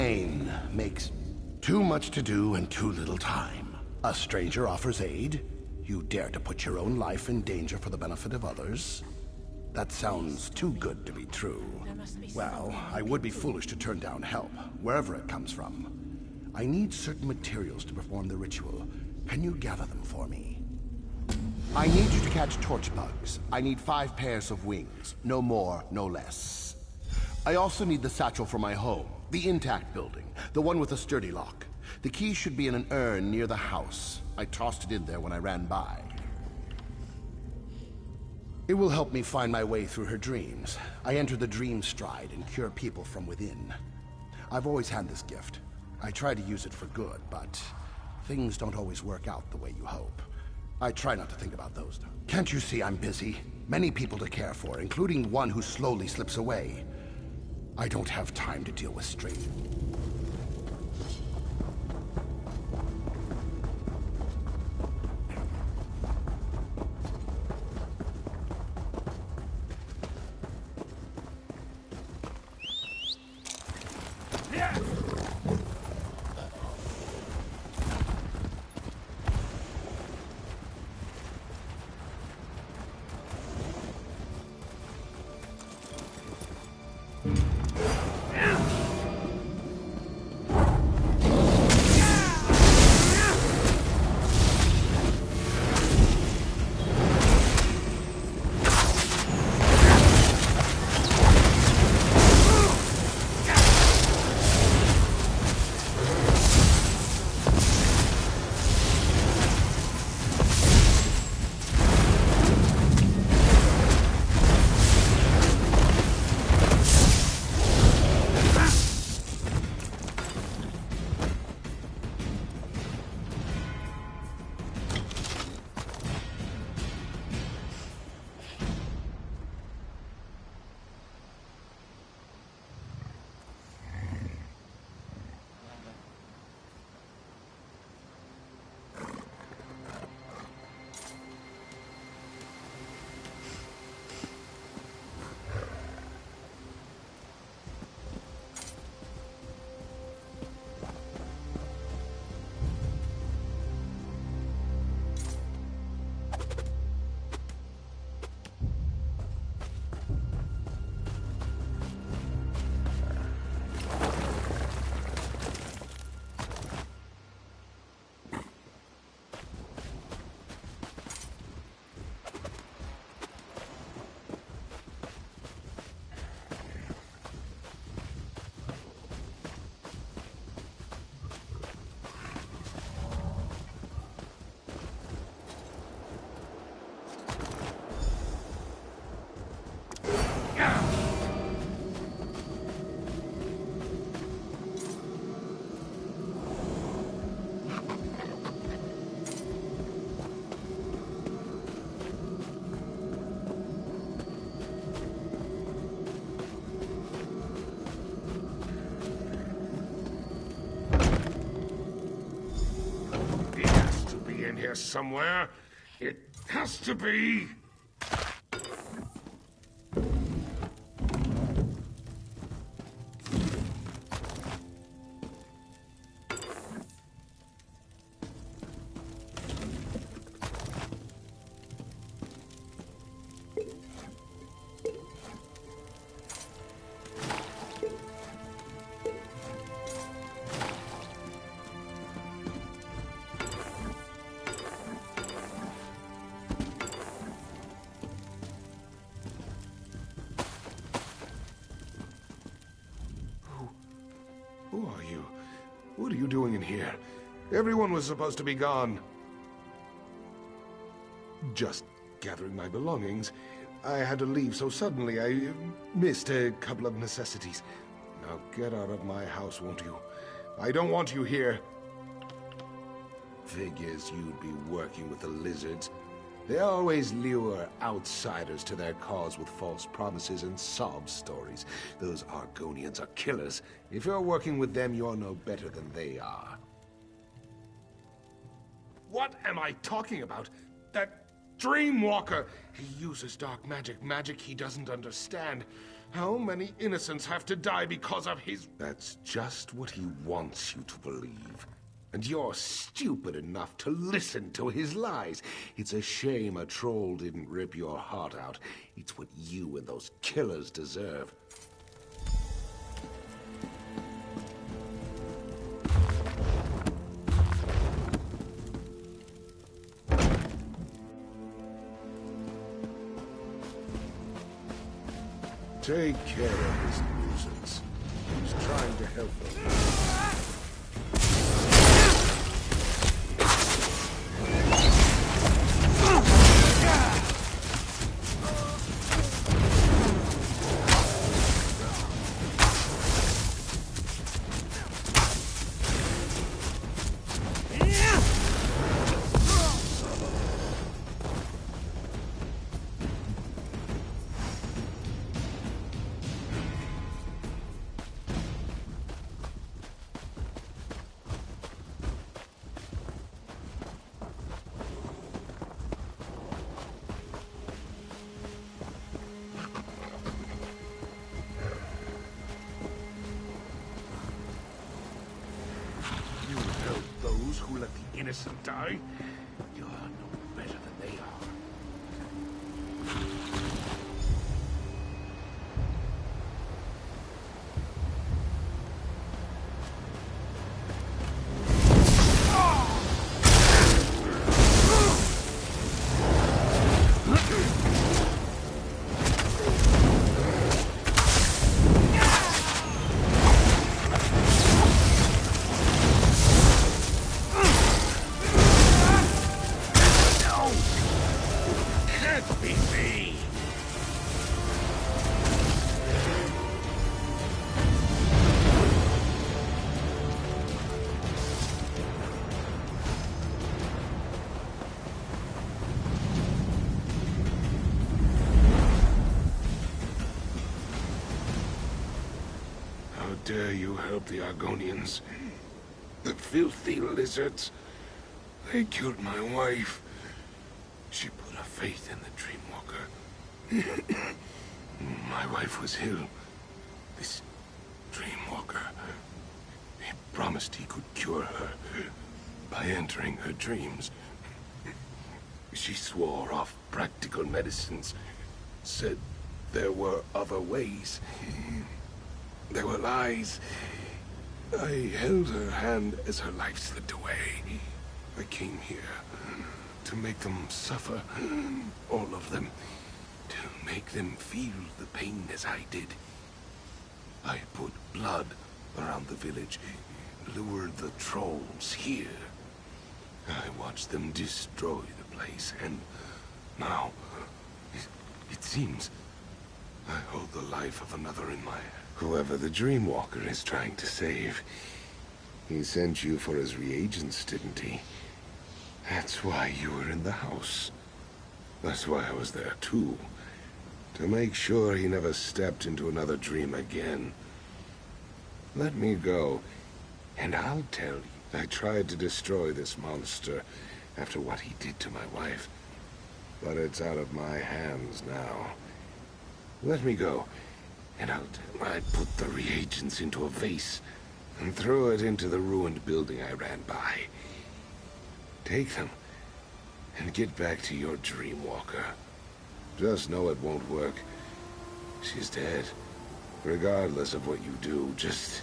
Pain makes too much to do and too little time. A stranger offers aid. You dare to put your own life in danger for the benefit of others. That sounds too good to be true. Well, I would be foolish to turn down help, wherever it comes from. I need certain materials to perform the ritual. Can you gather them for me? I need you to catch torch bugs. I need 5 pairs of wings. No more, no less. I also need the satchel for my home. The intact building. The one with the sturdy lock. The key should be in an urn near the house. I tossed it in there when I ran by. It will help me find my way through her dreams. I enter the dream stride and cure people from within. I've always had this gift. I try to use it for good, but things don't always work out the way you hope. I try not to think about those. Can't you see I'm busy? Many people to care for, including one who slowly slips away. I don't have time to deal with strangers. Here somewhere. It has to be. Who are you? What are you doing in here? Everyone was supposed to be gone. Just gathering my belongings. I had to leave so suddenly I missed a couple of necessities. Now get out of my house, won't you? I don't want you here. Figures you'd be working with the lizards. They always lure outsiders to their cause with false promises and sob stories. Those Argonians are killers. If you're working with them, you're no better than they are. What am I talking about? That Dreamwalker! He uses dark magic, magic he doesn't understand. How many innocents have to die because of his... That's just what he wants you to believe. And you're stupid enough to listen to his lies. It's a shame a troll didn't rip your heart out. It's what you and those killers deserve. Take care of this nuisance. He's trying to help them. Who let the innocent die? You're no better than they are. How dare you help the Argonians? The filthy lizards. They killed my wife. She put her faith in the Dreamwalker. My wife was ill. This Dreamwalker, he promised he could cure her by entering her dreams. She swore off practical medicines, said there were other ways. There were lies. I held her hand as her life slipped away. I came here to make them suffer, all of them, to make them feel the pain as I did. I put blood around the village, lured the trolls here. I watched them destroy the place, and now, it seems I hold the life of another in my hand. Whoever the Dreamwalker is trying to save. He sent you for his reagents, didn't he? That's why you were in the house. That's why I was there too. To make sure he never stepped into another dream again. Let me go, and I'll tell you. I tried to destroy this monster after what he did to my wife. But it's out of my hands now. Let me go. And I put the reagents into a vase and threw it into the ruined building I ran by. Take them and get back to your Dreamwalker. Just know it won't work. She's dead. Regardless of what you do, just...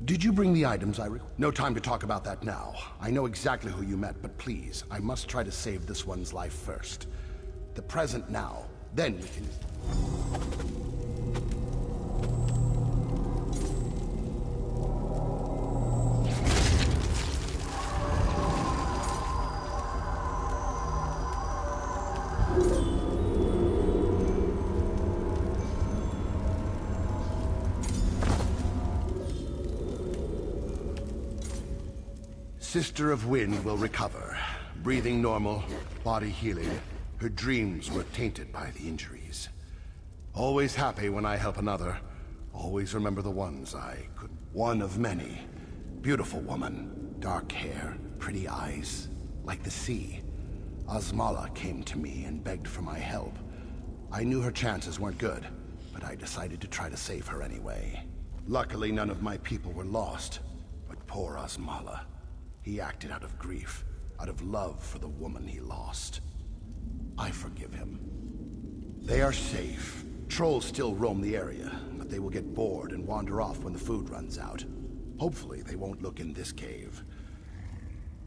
Did you bring the items I No time to talk about that now. I know exactly who you met, but please, I must try to save this one's life first. The present now, then we can... Sister of Wind will recover. Breathing normal, body healing. Her dreams were tainted by the injuries. Always happy when I help another. Always remember the ones I could... One of many. Beautiful woman. Dark hair, pretty eyes. Like the sea. Osmala came to me and begged for my help. I knew her chances weren't good, but I decided to try to save her anyway. Luckily, none of my people were lost. But poor Osmala. He acted out of grief, out of love for the woman he lost. I forgive him. They are safe. Trolls still roam the area, but they will get bored and wander off when the food runs out. Hopefully, they won't look in this cave.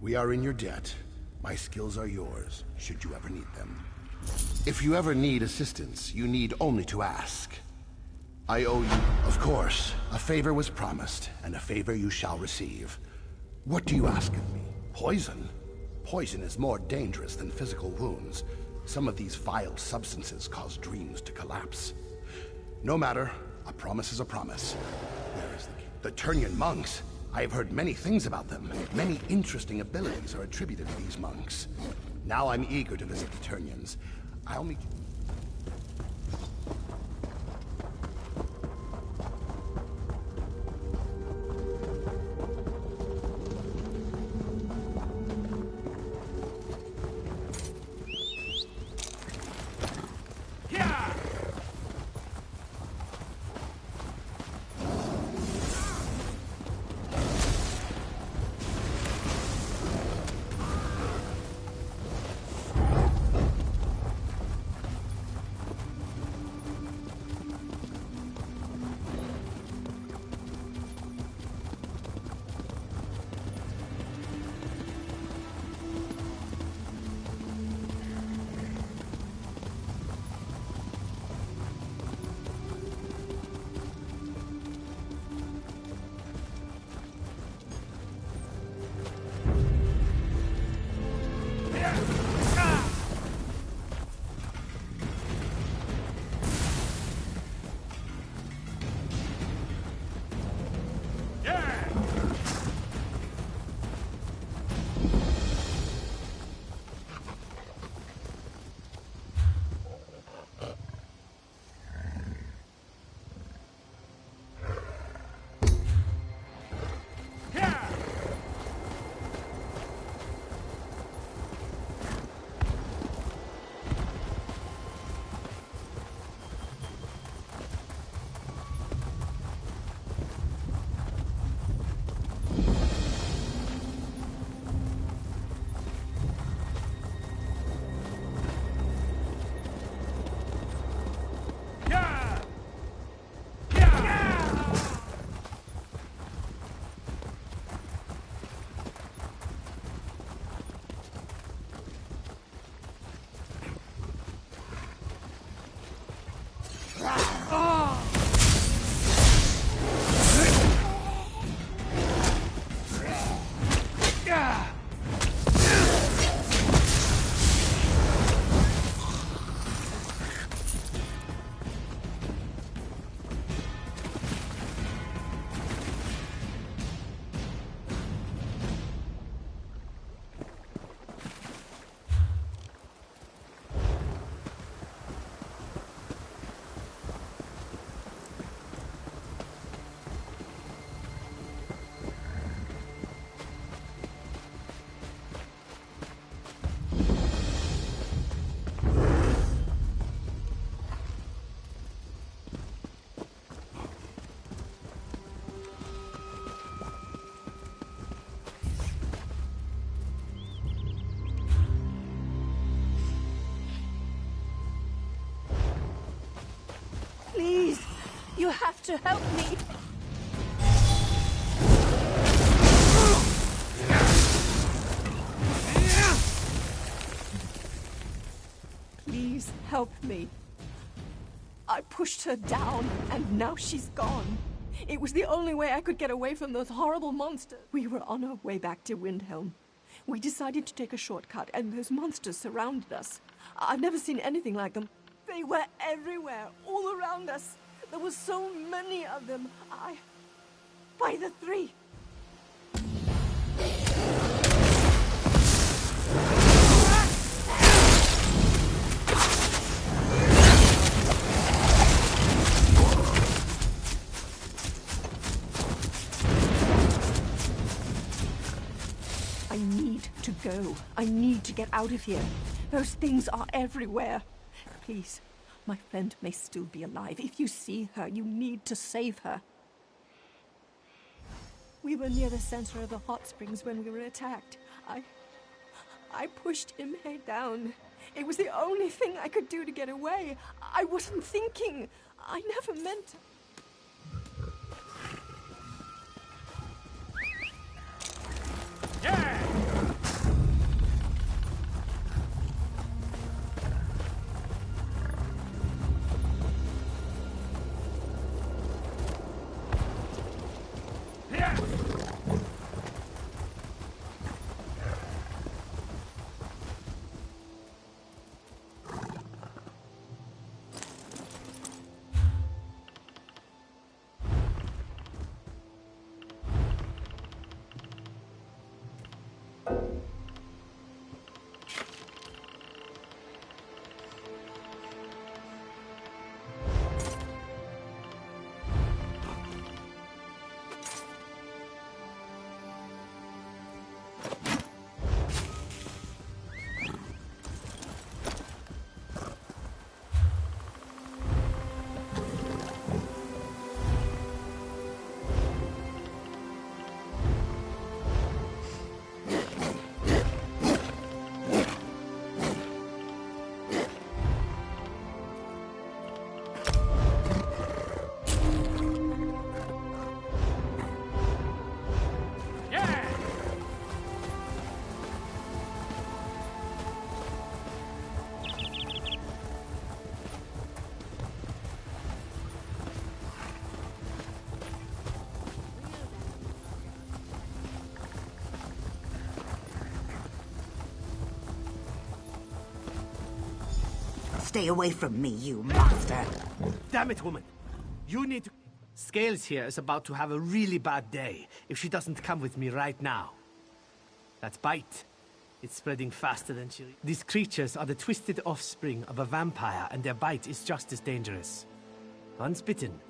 We are in your debt. My skills are yours, should you ever need them. If you ever need assistance, you need only to ask. I owe you... Of course, a favor was promised, and a favor you shall receive. What do you ask of me? Poison? Poison is more dangerous than physical wounds. Some of these vile substances cause dreams to collapse. No matter, a promise is a promise. Where is the Turnian monks? I have heard many things about them. Many interesting abilities are attributed to these monks. Now I'm eager to visit the Turnians. I'll meet you. Please, you have to help me. help me. I pushed her down, and now she's gone. It was the only way I could get away from those horrible monsters. We were on our way back to Windhelm. We decided to take a shortcut, and those monsters surrounded us. I've never seen anything like them. They were everywhere, all around us. There were so many of them. By the three. I need to go. I need to get out of here. Those things are everywhere. Please, my friend may still be alive. If you see her, you need to save her. We were near the center of the hot springs when we were attacked. I pushed Imhe down. It was the only thing I could do to get away. I wasn't thinking. I never meant to. Yeah! Stay away from me, you monster! Damn it, woman! You need to... Scales here is about to have a really bad day if she doesn't come with me right now. That's bite. It's spreading faster than she... These creatures are the twisted offspring of a vampire, and their bite is just as dangerous. Once bitten,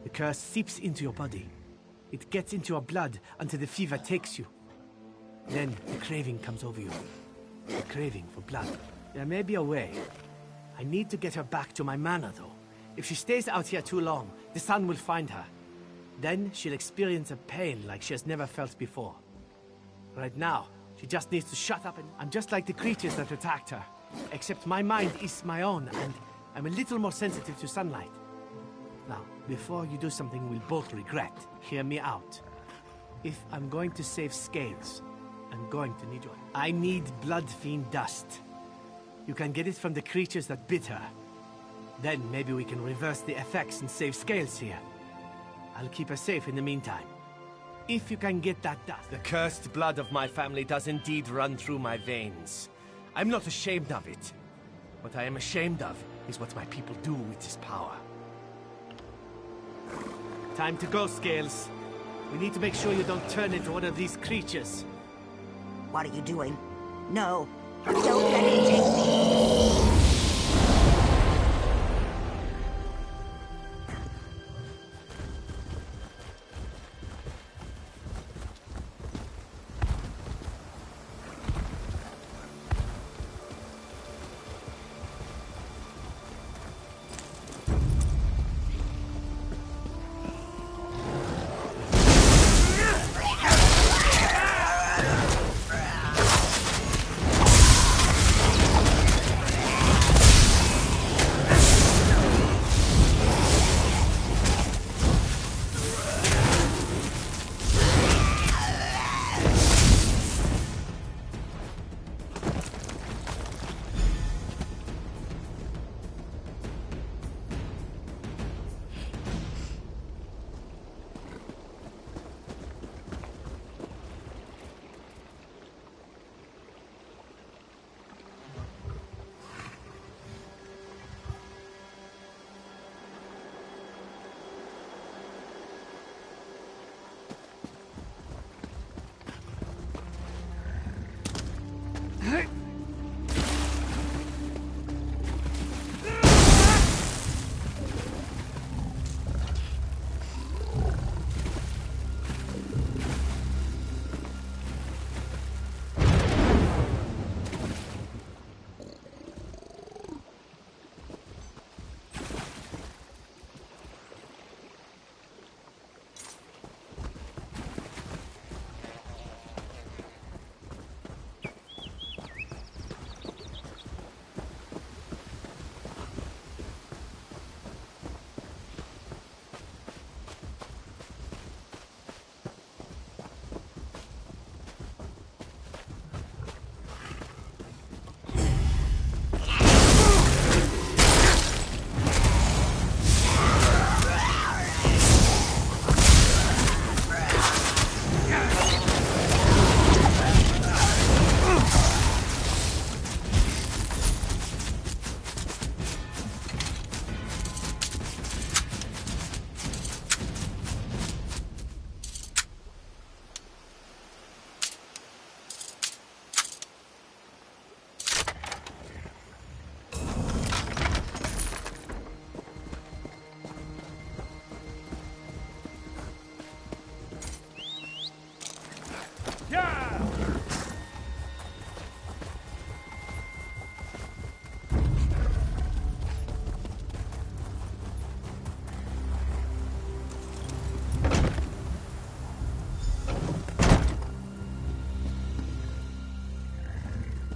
the curse seeps into your body. It gets into your blood until the fever takes you. Then the craving comes over you. The craving for blood. There may be a way. I need to get her back to my manor, though. If she stays out here too long, the sun will find her. Then she'll experience a pain like she has never felt before. Right now, she just needs to shut up and... I'm just like the creatures that attacked her. Except my mind is my own, and I'm a little more sensitive to sunlight. Now, before you do something we'll both regret, hear me out. If I'm going to save Scales, I'm going to need you. I need Blood Fiend dust. You can get it from the creatures that bit her. Then maybe we can reverse the effects and save Scales here. I'll keep her safe in the meantime. If you can get that dust. The cursed blood of my family does indeed run through my veins. I'm not ashamed of it. What I am ashamed of is what my people do with this power. Time to go, Scales. We need to make sure you don't turn into one of these creatures. What are you doing? No! Don't let it take me!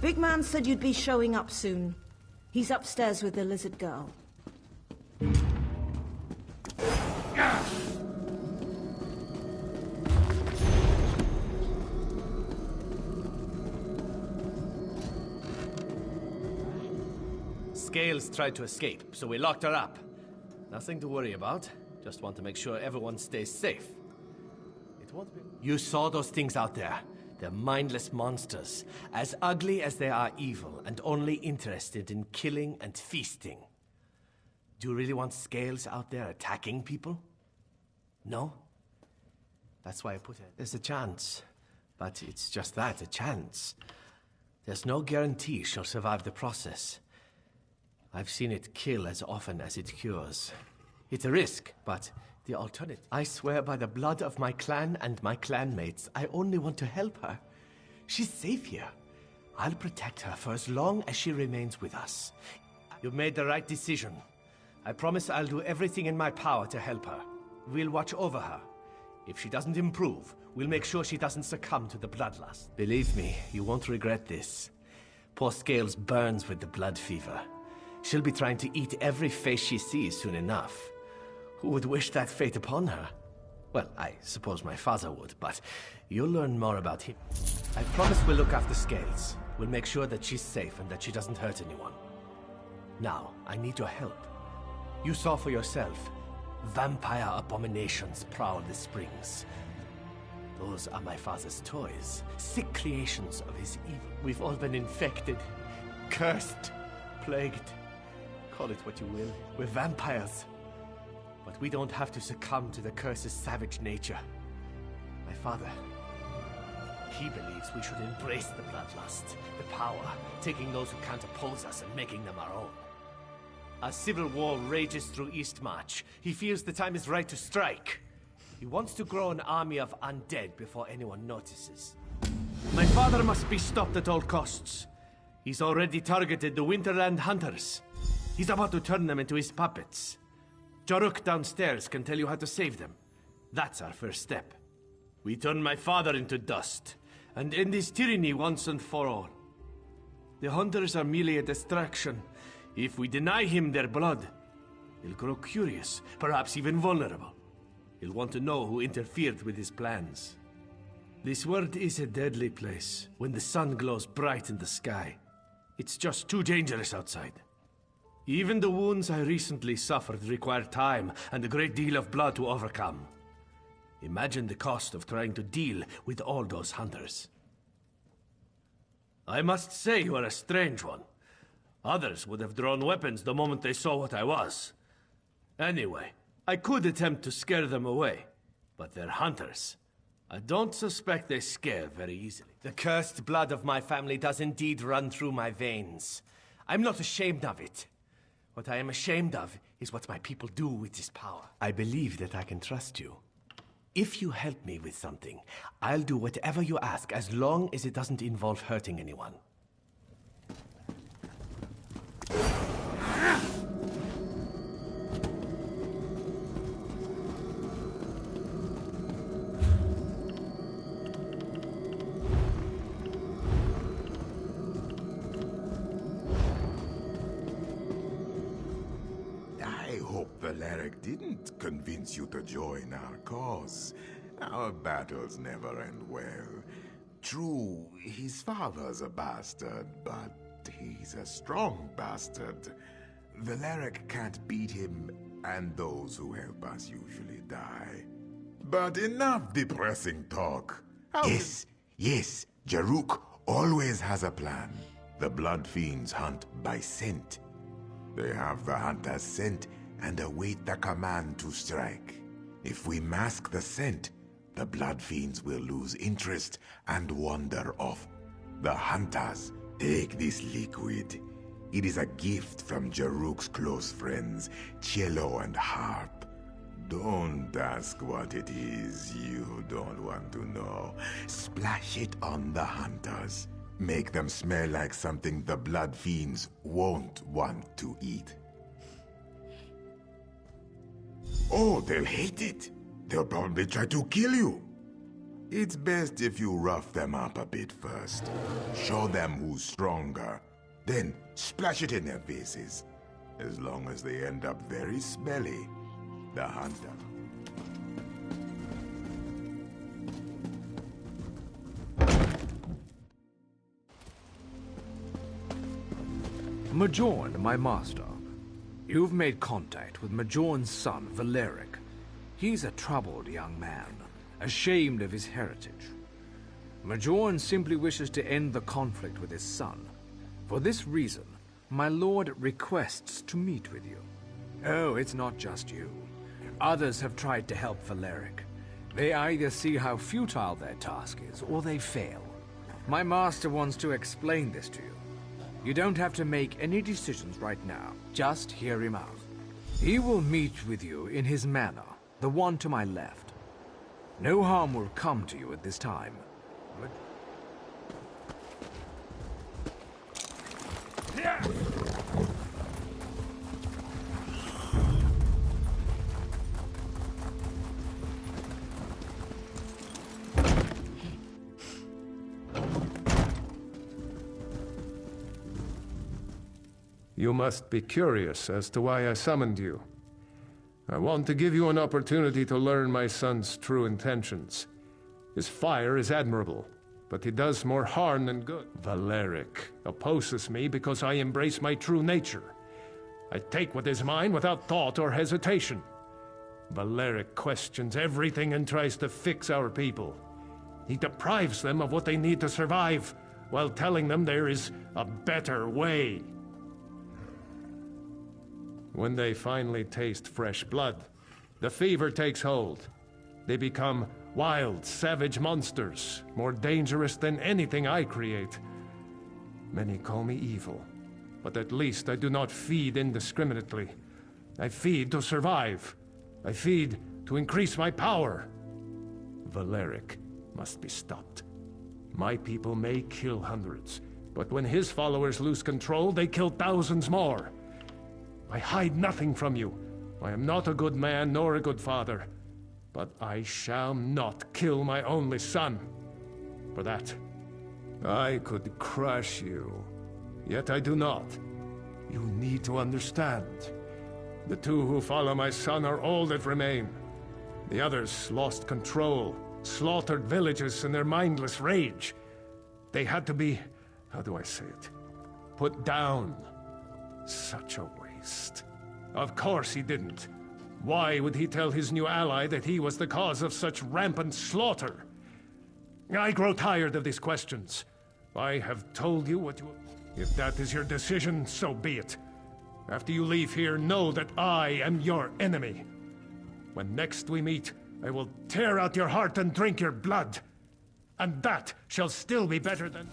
Big Man said you'd be showing up soon. He's upstairs with the lizard girl. Scales tried to escape, so we locked her up. Nothing to worry about. Just want to make sure everyone stays safe. It won't be... You saw those things out there. They're mindless monsters, as ugly as they are evil, and only interested in killing and feasting. Do you really want Scales out there attacking people? No? That's why I put it. There's a chance. But it's just that, a chance. There's no guarantee she'll survive the process. I've seen it kill as often as it cures. It's a risk, but the alternative... I swear by the blood of my clan and my clanmates, I only want to help her. She's safe here. I'll protect her for as long as she remains with us. You've made the right decision. I promise I'll do everything in my power to help her. We'll watch over her. If she doesn't improve, we'll make sure she doesn't succumb to the bloodlust. Believe me, you won't regret this. Poor Scales burns with the blood fever. She'll be trying to eat every face she sees soon enough. Who would wish that fate upon her? Well, I suppose my father would, but you'll learn more about him. I promise we'll look after Scales. We'll make sure that she's safe and that she doesn't hurt anyone. Now, I need your help. You saw for yourself. Vampire abominations prowl the springs. Those are my father's toys. Sick creations of his evil. We've all been infected, cursed, plagued. Call it what you will. We're vampires. But we don't have to succumb to the curse's savage nature. My father, he believes we should embrace the bloodlust, the power, taking those who can't oppose us and making them our own. A civil war rages through Eastmarch. He feels the time is right to strike. He wants to grow an army of undead before anyone notices. My father must be stopped at all costs. He's already targeted the Winterland hunters. He's about to turn them into his puppets. Jaruk downstairs can tell you how to save them. That's our first step. We turn my father into dust, and end his tyranny once and for all. The hunters are merely a distraction. If we deny him their blood, he'll grow curious, perhaps even vulnerable. He'll want to know who interfered with his plans. This world is a deadly place when the sun glows bright in the sky. It's just too dangerous outside. Even the wounds I recently suffered require time and a great deal of blood to overcome. Imagine the cost of trying to deal with all those hunters. I must say you are a strange one. Others would have drawn weapons the moment they saw what I was. Anyway, I could attempt to scare them away, but they're hunters. I don't suspect they scare very easily. The cursed blood of my family does indeed run through my veins. I'm not ashamed of it. What I am ashamed of is what my people do with this power. I believe that I can trust you. If you help me with something, I'll do whatever you ask as long as it doesn't involve hurting anyone. Valeric didn't convince you to join our cause. Our battles never end well. True, his father's a bastard, but he's a strong bastard. Valeric can't beat him, and those who help us usually die. But enough depressing talk. Yes, Jaruk always has a plan. The Blood Fiends hunt by scent. They have the hunter's scent and await the command to strike. If we mask the scent, the Blood Fiends will lose interest and wander off. The hunters take this liquid. It is a gift from Jaruk's close friends, Cello and Harp. Don't ask what it is. You don't want to know. Splash it on the hunters. Make them smell like something the Blood Fiends won't want to eat. Oh, they'll hate it. They'll probably try to kill you. It's best if you rough them up a bit first. Show them who's stronger. Then splash it in their faces. As long as they end up very smelly. The hunter. Majorn, my master. You've made contact with Majorn's son, Valeric. He's a troubled young man, ashamed of his heritage. Majorn simply wishes to end the conflict with his son. For this reason, my lord requests to meet with you. Oh, it's not just you. Others have tried to help Valeric. They either see how futile their task is, or they fail. My master wants to explain this to you. You don't have to make any decisions right now. Just hear him out. He will meet with you in his manor, the one to my left. No harm will come to you at this time. You must be curious as to why I summoned you. I want to give you an opportunity to learn my son's true intentions. His fire is admirable, but he does more harm than good. Valeric opposes me because I embrace my true nature. I take what is mine without thought or hesitation. Valeric questions everything and tries to fix our people. He deprives them of what they need to survive, while telling them there is a better way. When they finally taste fresh blood, the fever takes hold. They become wild, savage monsters, more dangerous than anything I create. Many call me evil, but at least I do not feed indiscriminately. I feed to survive. I feed to increase my power. Valeric must be stopped. My people may kill hundreds, but when his followers lose control, they kill thousands more. I hide nothing from you. I am not a good man nor a good father. But I shall not kill my only son. For that, I could crush you. Yet I do not. You need to understand. The two who follow my son are all that remain. The others lost control, slaughtered villages in their mindless rage. They had to be, how do I say it, put down. Such a waste. Of course he didn't. Why would he tell his new ally that he was the cause of such rampant slaughter? I grow tired of these questions. I have told you what you... If that is your decision, so be it. After you leave here, know that I am your enemy. When next we meet, I will tear out your heart and drink your blood. And that shall still be better than...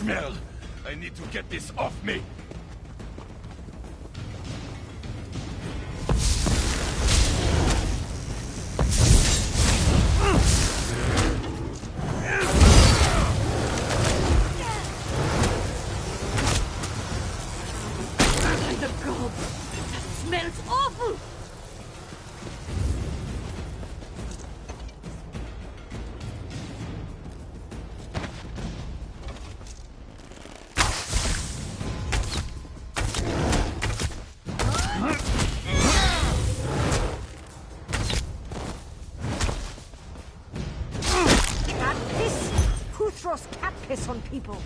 smell! I need to get this off me! The gob! That smells awful! Cat piss? Who throws cat piss on people?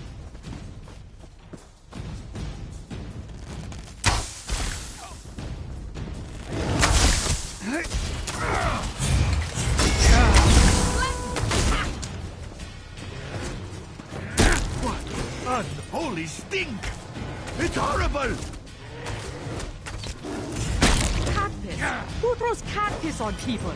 Unholy stink! It's horrible! Cat piss? Who throws cat piss on people?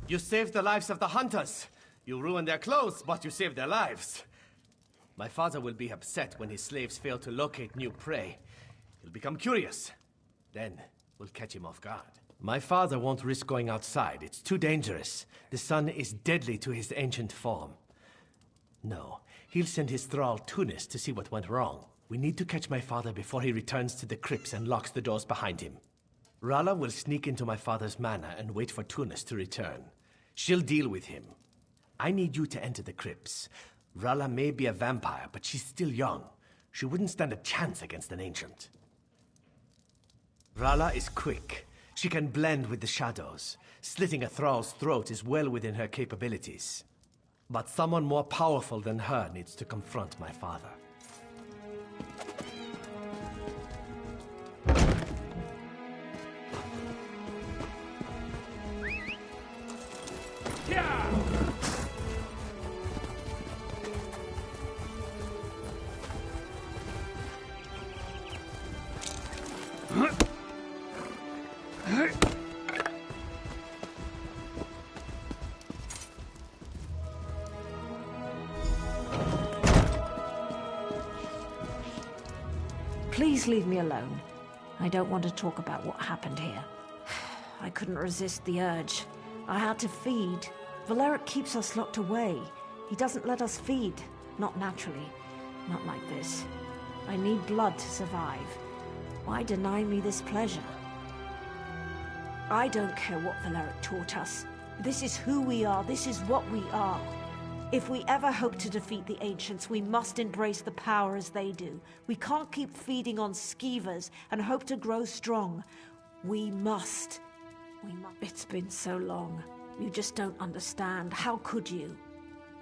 You saved the lives of the hunters. You ruined their clothes, but you saved their lives. My father will be upset when his slaves fail to locate new prey. He'll become curious. Then we'll catch him off guard. My father won't risk going outside. It's too dangerous. The sun is deadly to his ancient form. No, he'll send his thrall Tunis to see what went wrong. We need to catch my father before he returns to the crypts and locks the doors behind him. Rala will sneak into my father's manor and wait for Tunis to return. She'll deal with him. I need you to enter the crypts. Rala may be a vampire, but she's still young. She wouldn't stand a chance against an ancient. Rala is quick. She can blend with the shadows. Slitting a thrall's throat is well within her capabilities. But someone more powerful than her needs to confront my father. Please leave me alone. I don't want to talk about what happened here. I couldn't resist the urge. I had to feed. Valeric keeps us locked away. He doesn't let us feed. Not naturally. Not like this. I need blood to survive. Why deny me this pleasure? I don't care what Valeric taught us. This is who we are. This is what we are. If we ever hope to defeat the Ancients, we must embrace the power as they do. We can't keep feeding on skeevers and hope to grow strong. We must. It's been so long. You just don't understand. How could you?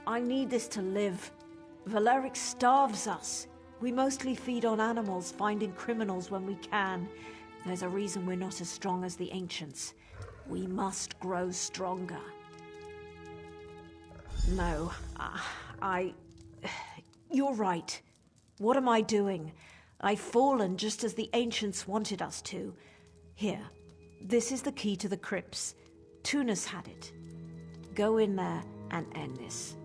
I need this to live. Valeric starves us. We mostly feed on animals, finding criminals when we can. There's a reason we're not as strong as the Ancients. We must grow stronger. No, you're right. What am I doing? I've fallen just as the Ancients wanted us to. Here, this is the key to the crypts. Tunis had it. Go in there and end this.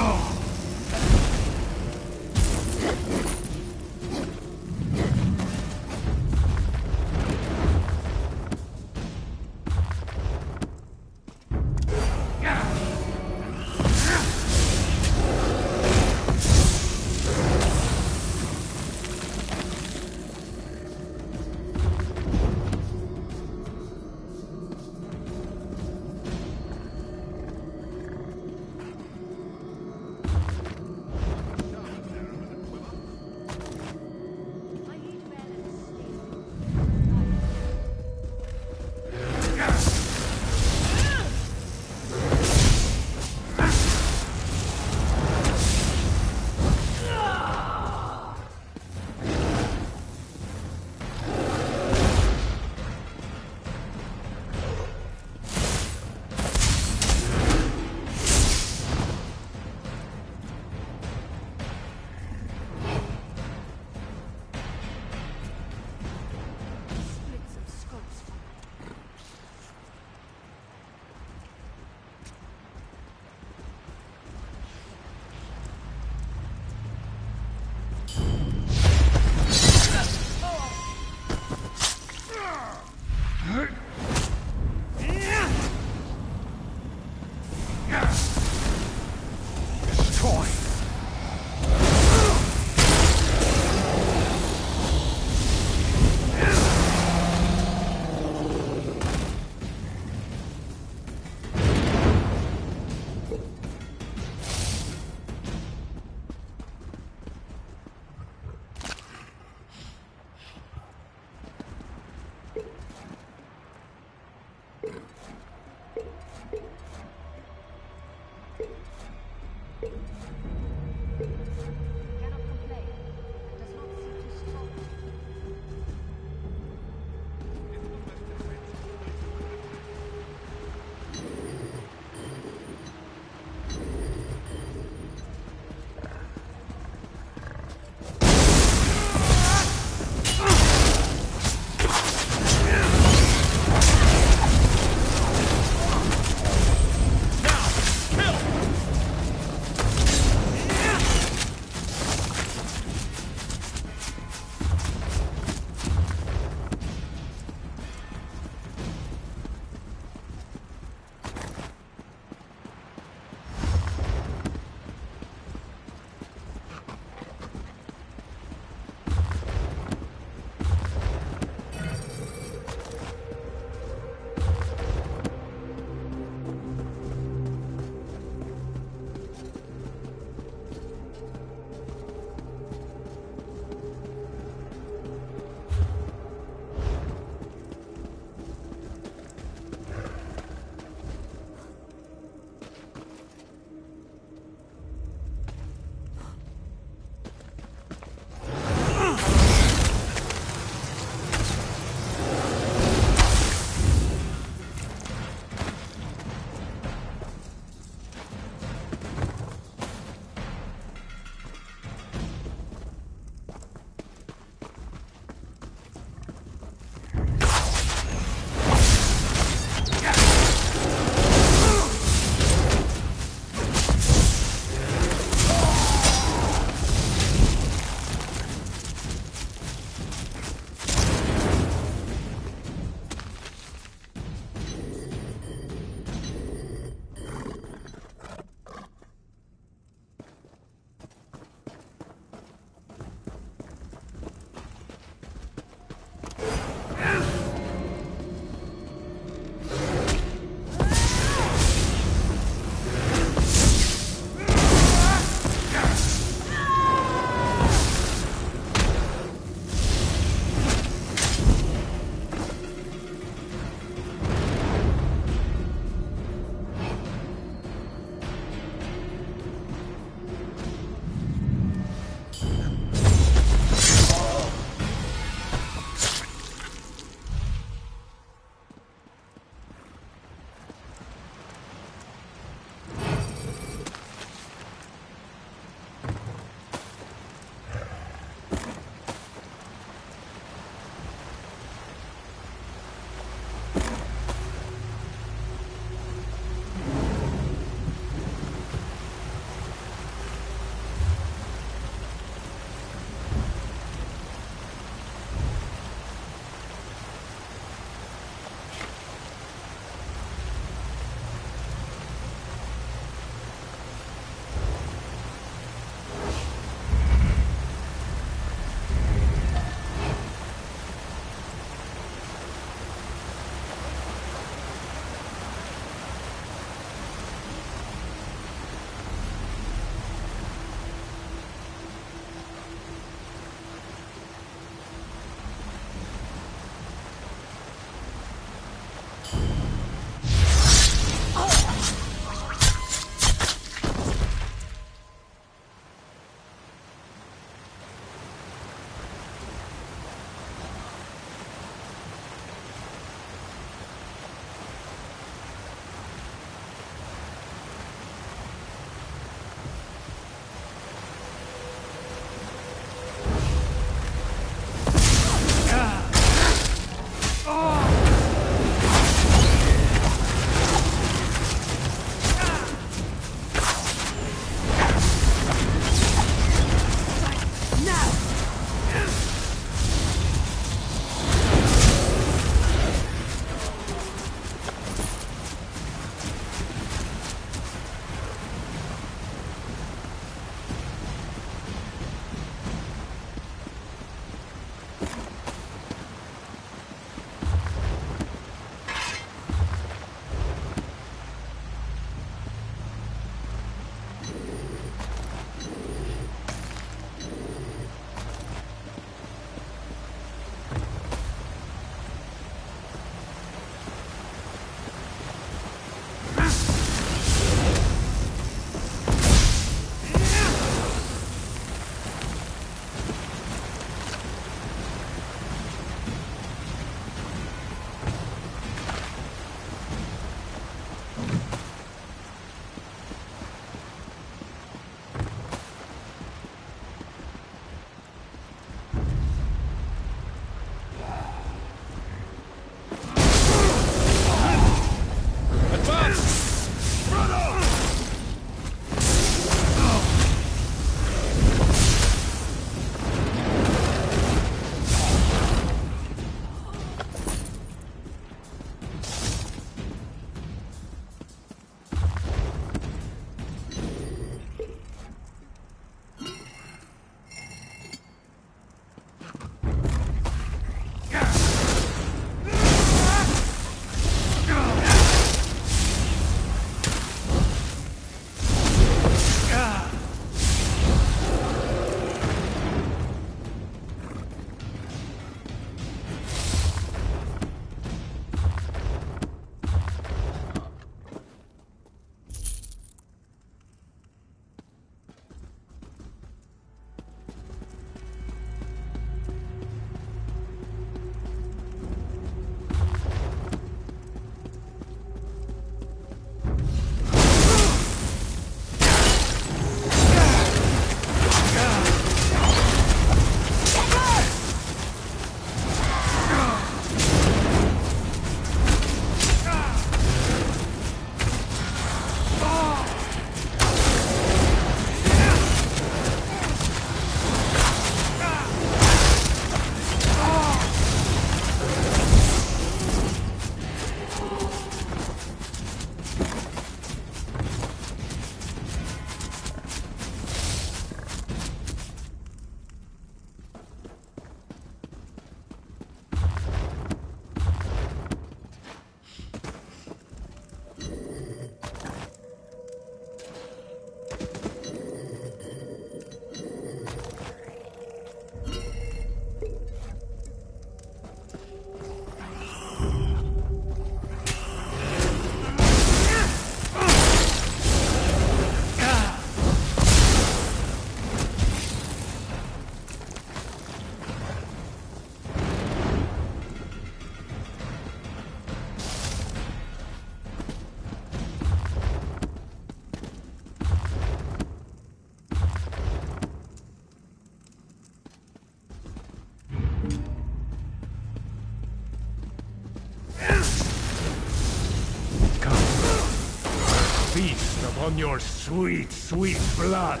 feast upon your sweet, sweet blood.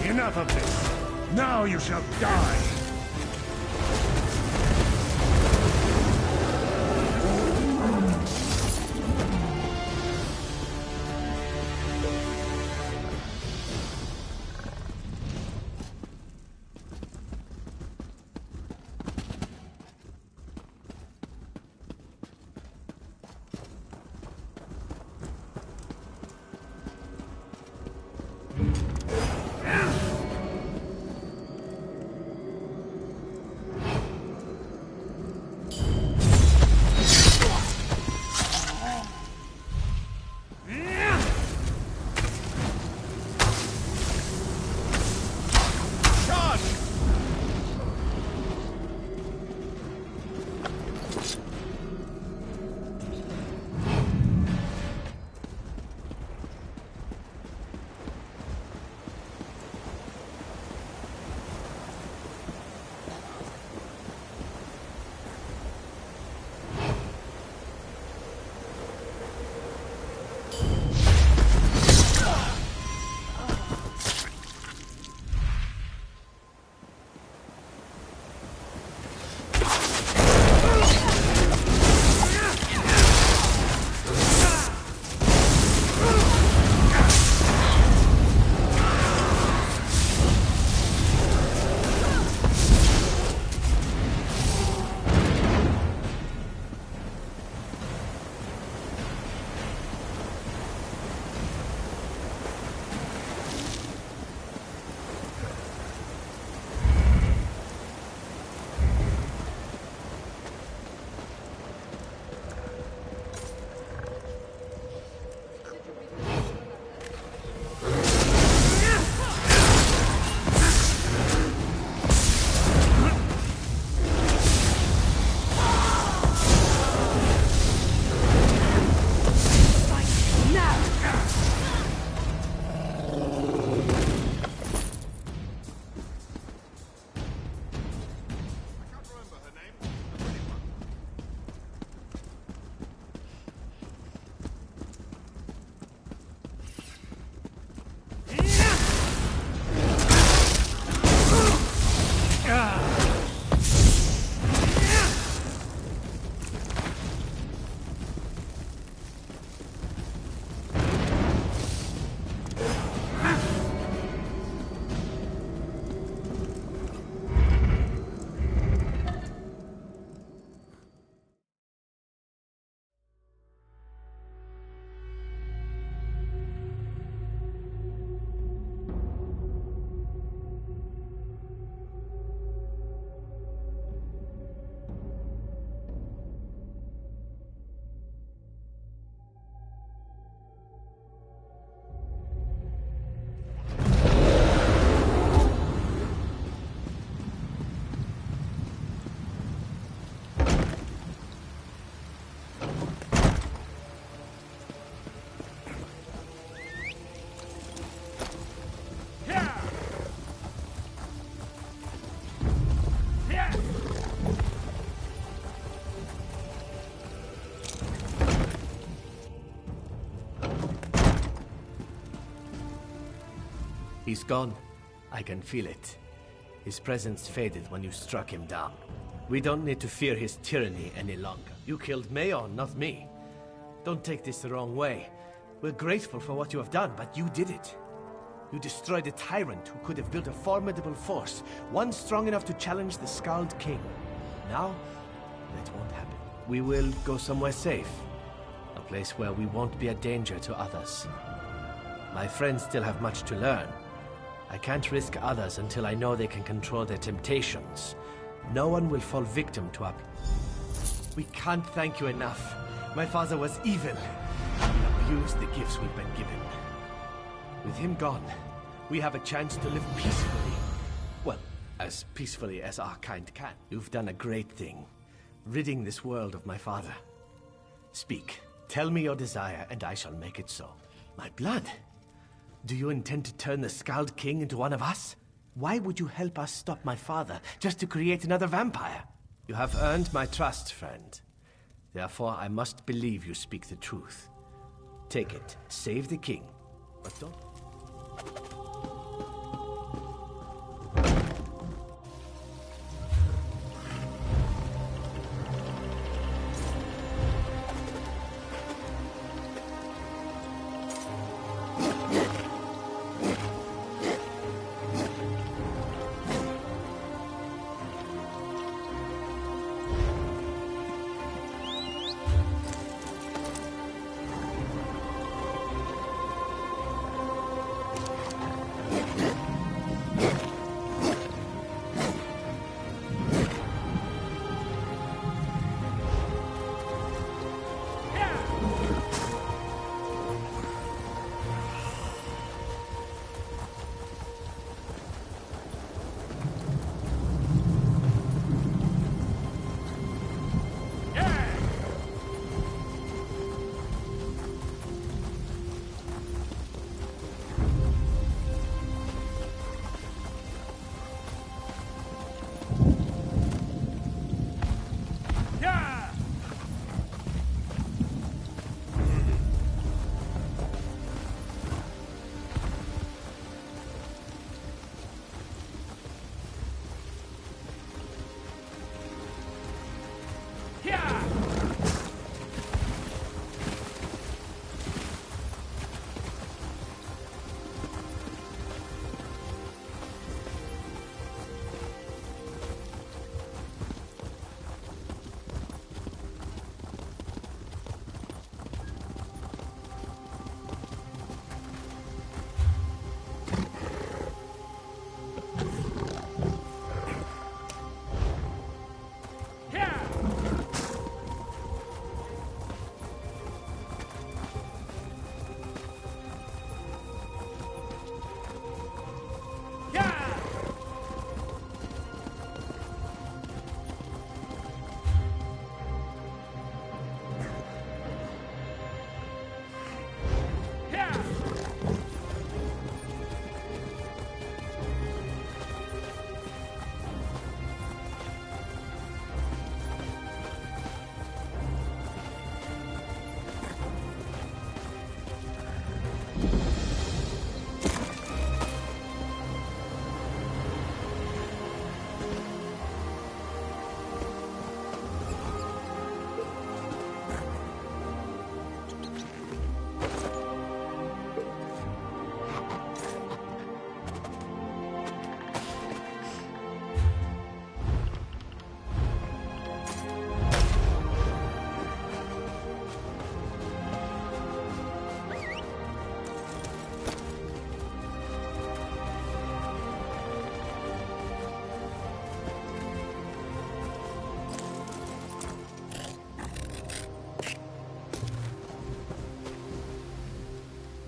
Enough of this. Now you shall die. He's gone. I can feel it. His presence faded when you struck him down. We don't need to fear his tyranny any longer. You killed Mayon, not me. Don't take this the wrong way. We're grateful for what you have done, but you did it. You destroyed a tyrant who could have built a formidable force, one strong enough to challenge the Skald King. Now, that won't happen. We will go somewhere safe. A place where we won't be a danger to others. My friends still have much to learn. I can't risk others until I know they can control their temptations. No one will fall victim to our... We can't thank you enough. My father was evil. He abused the gifts we've been given. With him gone, we have a chance to live peacefully. Well, as peacefully as our kind can. You've done a great thing, ridding this world of my father. Speak. Tell me your desire, and I shall make it so. My blood? Do you intend to turn the Skald King into one of us? Why would you help us stop my father, just to create another vampire? You have earned my trust, friend. Therefore, I must believe you speak the truth. Take it. Save the king. But don't...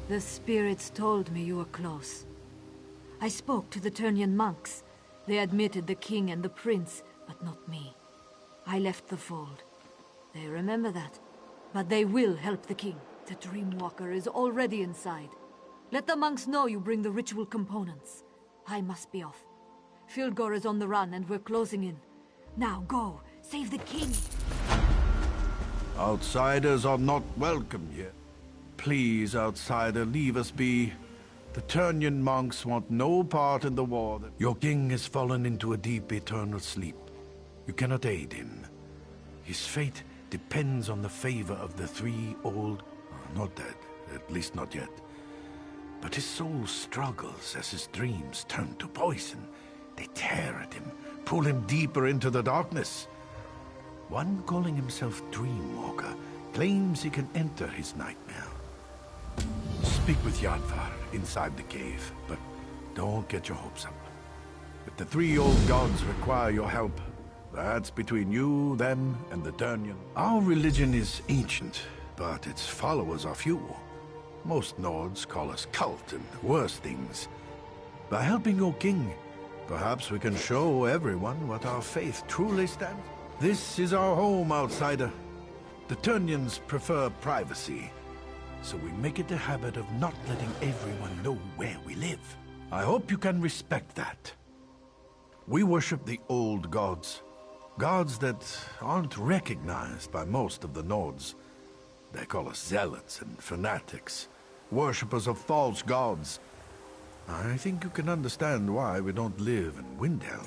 The spirits told me you were close. I spoke to the Turnian monks. They admitted the king and the prince, but not me. I left the fold. They remember that. But they will help the king. The Dreamwalker is already inside. Let the monks know you bring the ritual components. I must be off. Filgor is on the run and we're closing in. Now go, save the king! Outsiders are not welcome here. Please, outsider, leave us be. The Turnian monks want no part in the war. Your king has fallen into a deep eternal sleep. You cannot aid him. His fate depends on the favor of the three old... not dead, at least not yet. But his soul struggles as his dreams turn to poison. They tear at him, pull him deeper into the darkness. One calling himself Dreamwalker claims he can enter his nightmare. Speak with Yadvar inside the cave, but don't get your hopes up. If the three old gods require your help, That's between you, them, and the Turnian. Our religion is ancient, but its followers are few. Most Nords call us cult and worse things. By helping your king, perhaps we can show everyone what our faith truly stands. This is our home, outsider. The Turnians prefer privacy, so we make it a habit of not letting everyone know where we live. I hope you can respect that. We worship the old gods. Gods that aren't recognized by most of the Nords. They call us zealots and fanatics, worshippers of false gods. I think you can understand why we don't live in Windhelm.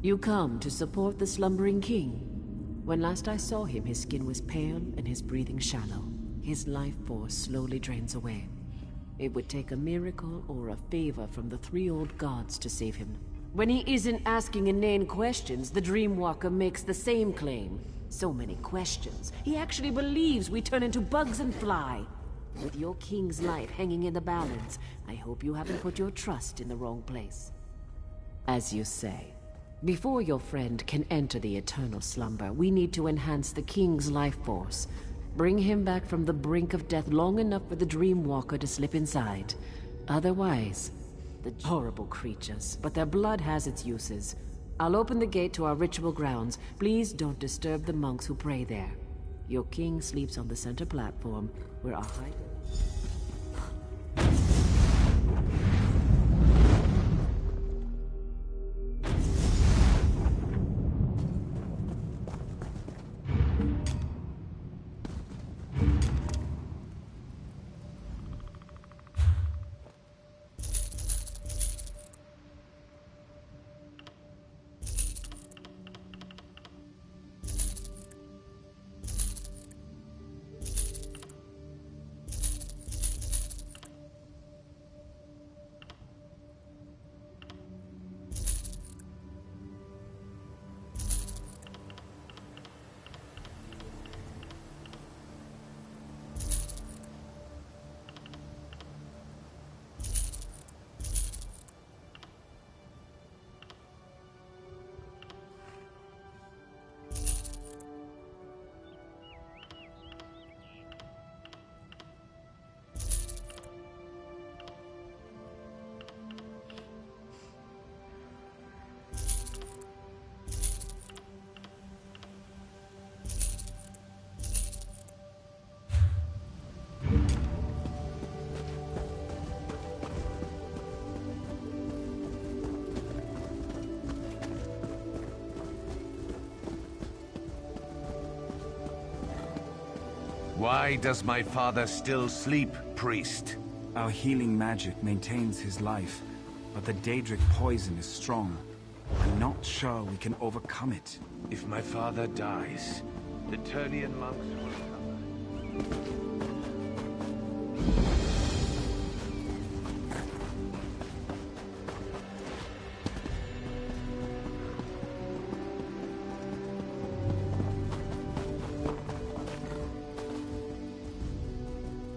You come to support the slumbering king. When last I saw him, his skin was pale and his breathing shallow. His life force slowly drains away. It would take a miracle or a favor from the three old gods to save him. When he isn't asking inane questions, the Dreamwalker makes the same claim. So many questions. He actually believes we turn into bugs and fly. With your king's life hanging in the balance, I hope you haven't put your trust in the wrong place. As you say, before your friend can enter the eternal slumber, we need to enhance the king's life force. Bring him back from the brink of death long enough for the Dreamwalker to slip inside. Otherwise, the horrible creatures, but their blood has its uses. I'll open the gate to our ritual grounds. Please don't disturb the monks who pray there. Your king sleeps on the center platform, where I'll hide. Why does my father still sleep, priest? Our healing magic maintains his life, but the Daedric poison is strong. I'm not sure we can overcome it. If my father dies, the Turnian monks will come.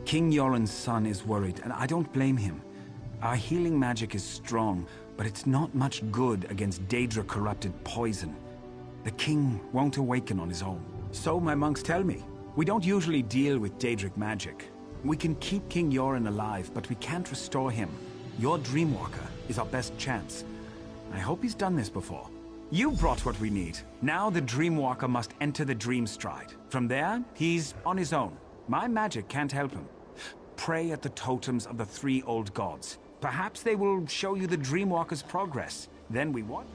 King Yoren's son is worried, and I don't blame him. Our healing magic is strong, but it's not much good against Daedra-corrupted poison. The king won't awaken on his own. So my monks tell me. We don't usually deal with Daedric magic. We can keep King Yoren alive, but we can't restore him. Your Dreamwalker is our best chance. I hope he's done this before. You brought what we need. Now the Dreamwalker must enter the Dream Stride. From there, he's on his own. My magic can't help him. Pray at the totems of the three old gods. Perhaps they will show you the Dreamwalker's progress. Then we what?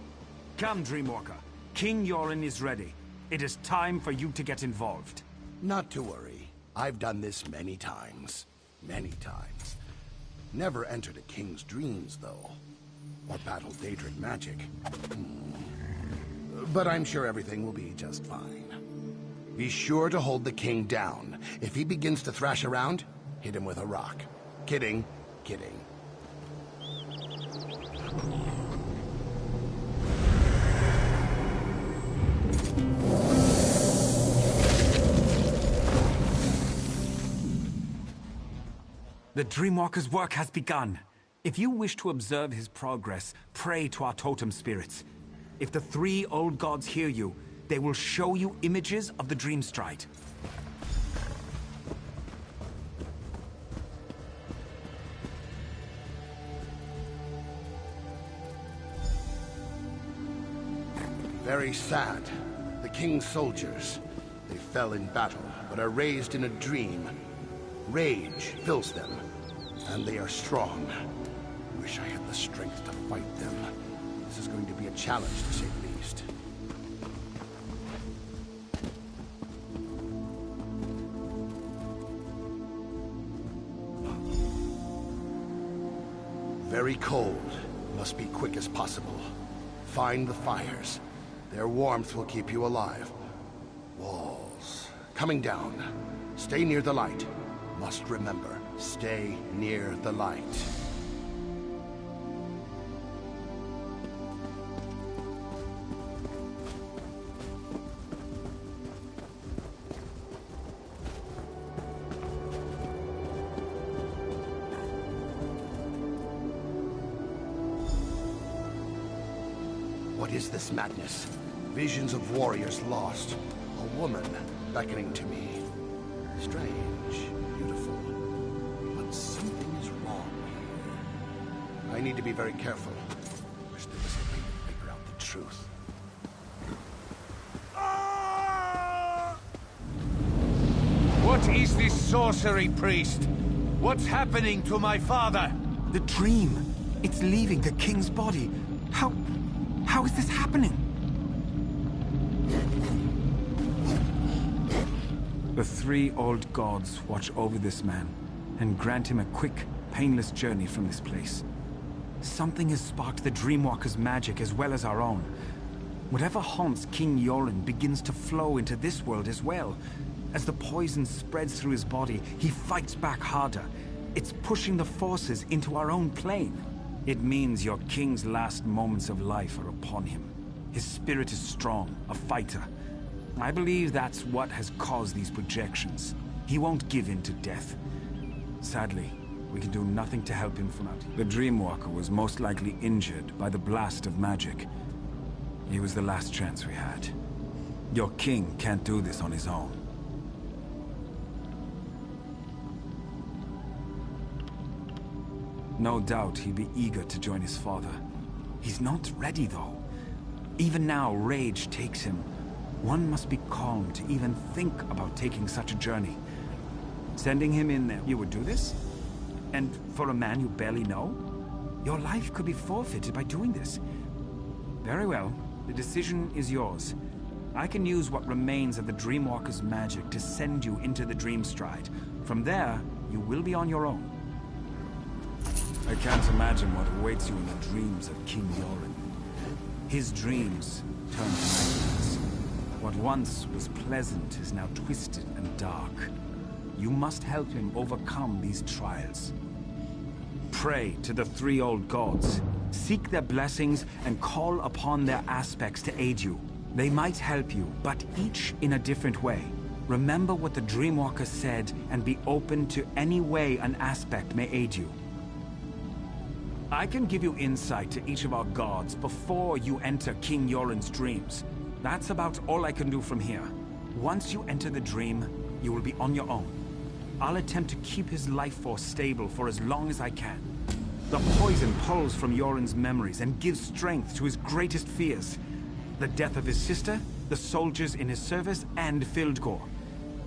Come, Dreamwalker. King Yoren is ready. It is time for you to get involved. Not to worry. I've done this many times. Many times. Never entered a king's dreams, though. or battle Daedric magic. But I'm sure everything will be just fine. Be sure to hold the king down. If he begins to thrash around, hit him with a rock. Kidding, kidding. The Dreamwalker's work has begun. If you wish to observe his progress, pray to our totem spirits. If the three old gods hear you, they will show you images of the Dreamstride. Very sad. The king's soldiers. They fell in battle, but are raised in a dream. Rage fills them, and they are strong. Wish I had the strength to fight them. This is going to be a challenge, to say the least. Very cold. Must be quick as possible. Find the fires. Their warmth will keep you alive. Walls. Coming down. Stay near the light. Must remember, stay near the light. What is this madness? Visions of warriors lost. A woman beckoning to me. Strange. Beautiful. But something is wrong here. I need to be very careful. Wish there was a way to figure out the truth. What is this sorcery, priest? What's happening to my father? The dream. It's leaving the king's body. How is this happening? The three old gods watch over this man and grant him a quick, painless journey from this place. Something has sparked the Dreamwalker's magic as well as our own. Whatever haunts King Yoren begins to flow into this world as well. As the poison spreads through his body, he fights back harder. It's pushing the forces into our own plane. It means your king's last moments of life are upon him. His spirit is strong, a fighter. I believe that's what has caused these projections. He won't give in to death. Sadly, we can do nothing to help him from out here. The Dreamwalker was most likely injured by the blast of magic. He was the last chance we had. Your king can't do this on his own. No doubt he'd be eager to join his father. He's not ready, though. Even now, rage takes him. One must be calm to even think about taking such a journey. Sending him in there, you would do this? And for a man you barely know? Your life could be forfeited by doing this. Very well, the decision is yours. I can use what remains of the Dreamwalker's magic to send you into the Dreamstride. From there, you will be on your own. I can't imagine what awaits you in the dreams of King Yoren. His dreams turn to nightmares. What once was pleasant is now twisted and dark. You must help him overcome these trials. Pray to the three old gods. Seek their blessings and call upon their aspects to aid you. They might help you, but each in a different way. Remember what the Dreamwalker said and be open to any way an aspect may aid you. I can give you insight to each of our gods before you enter King Yoren's dreams. That's about all I can do from here. Once you enter the dream, you will be on your own. I'll attempt to keep his life force stable for as long as I can. The poison pulls from Yoren's memories and gives strength to his greatest fears. The death of his sister, the soldiers in his service, and Fildgor.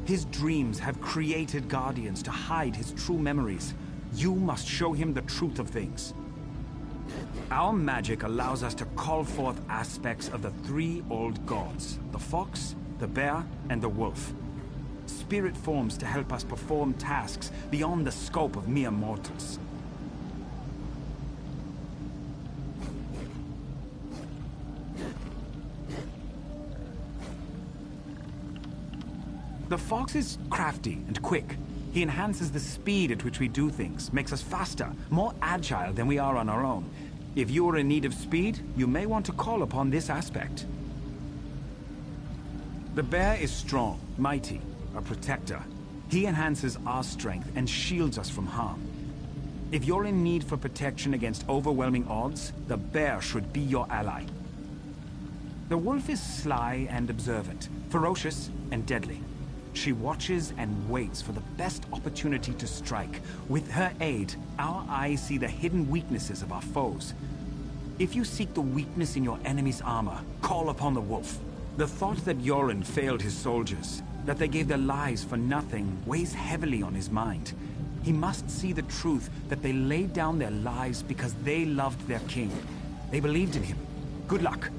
His dreams have created guardians to hide his true memories. You must show him the truth of things. Our magic allows us to call forth aspects of the three old gods, the fox, the bear, and the wolf. Spirit forms to help us perform tasks beyond the scope of mere mortals. The fox is crafty and quick. He enhances the speed at which we do things, makes us faster, more agile than we are on our own. If you are in need of speed, you may want to call upon this aspect. The bear is strong, mighty, a protector. He enhances our strength and shields us from harm. If you're in need for protection against overwhelming odds, the bear should be your ally. The wolf is sly and observant, ferocious and deadly. She watches and waits for the best opportunity to strike. With her aid, our eyes see the hidden weaknesses of our foes. If you seek the weakness in your enemy's armor, call upon the wolf. The thought that Yoren failed his soldiers, that they gave their lives for nothing, weighs heavily on his mind. He must see the truth that they laid down their lives because they loved their king. They believed in him. Good luck.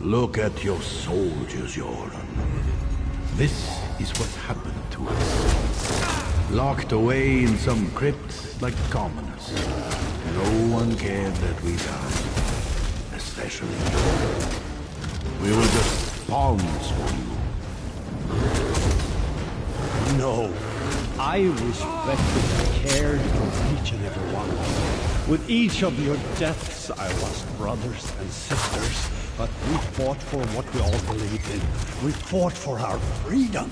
Look at your soldiers, Yoren. This is what happened to us. Locked away in some crypt like commoners. No one cared that we died. Especially you. We were just pawns for you. No. I respected and cared for each and every one of you. With each of your deaths, I lost brothers and sisters. But we fought for what we all believed in. We fought for our freedom.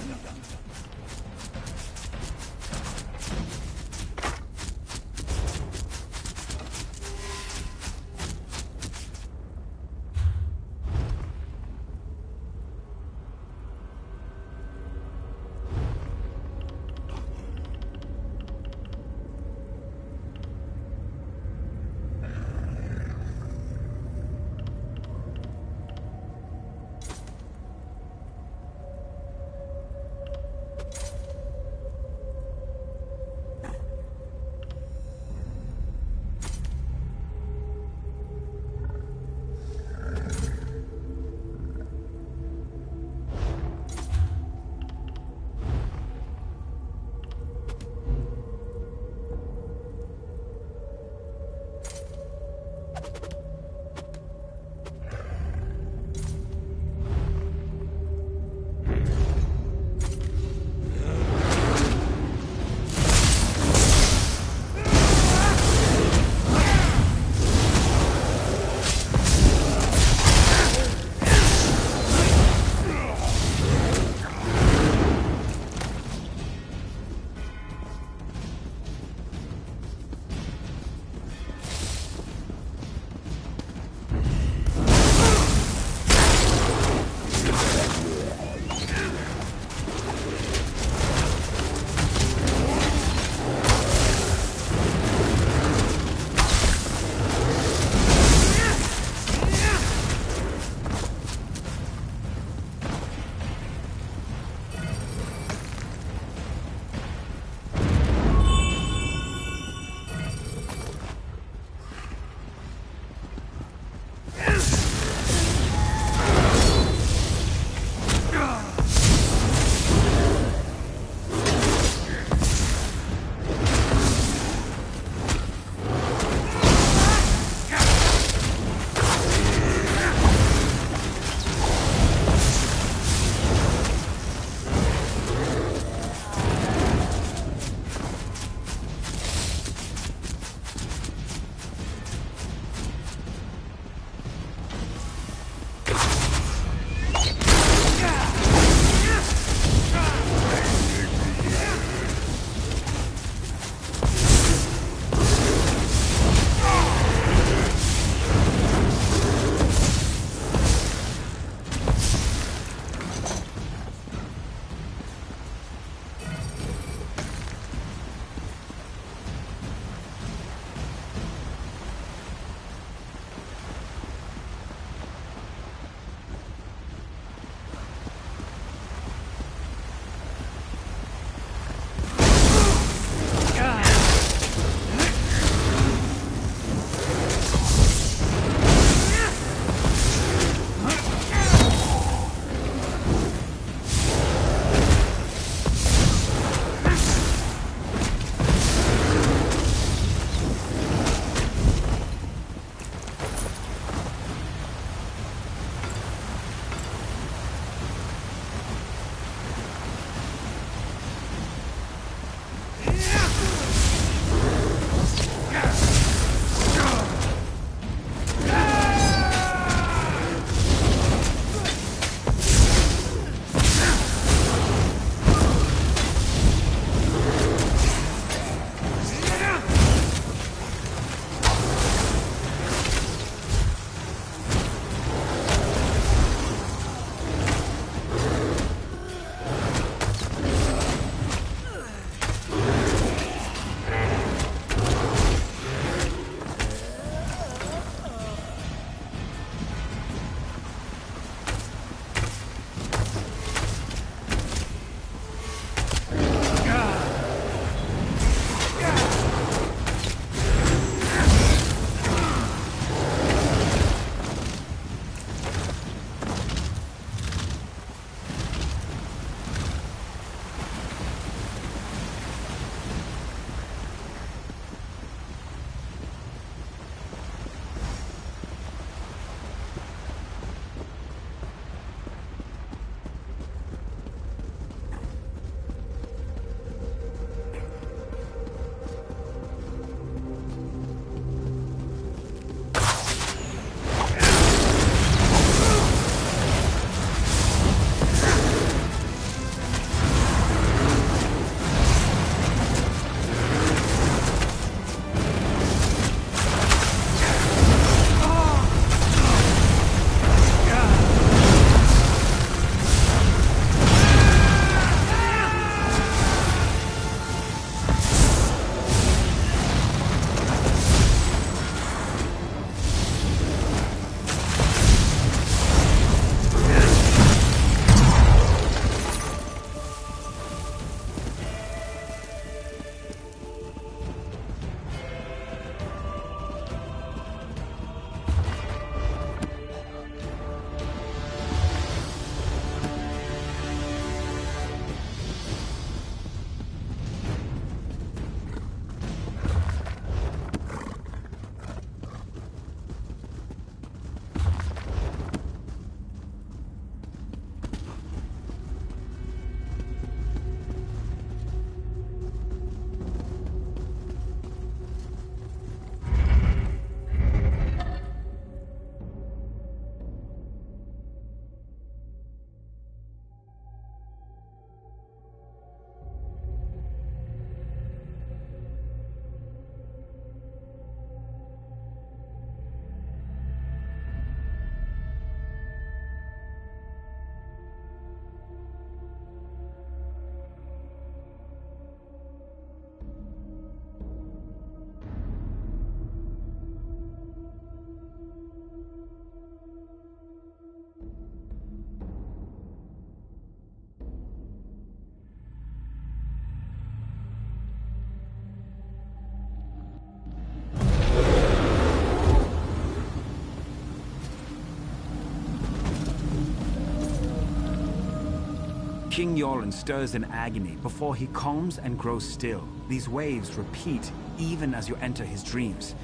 King Yoren stirs in agony before he calms and grows still. These waves repeat even as you enter his dreams.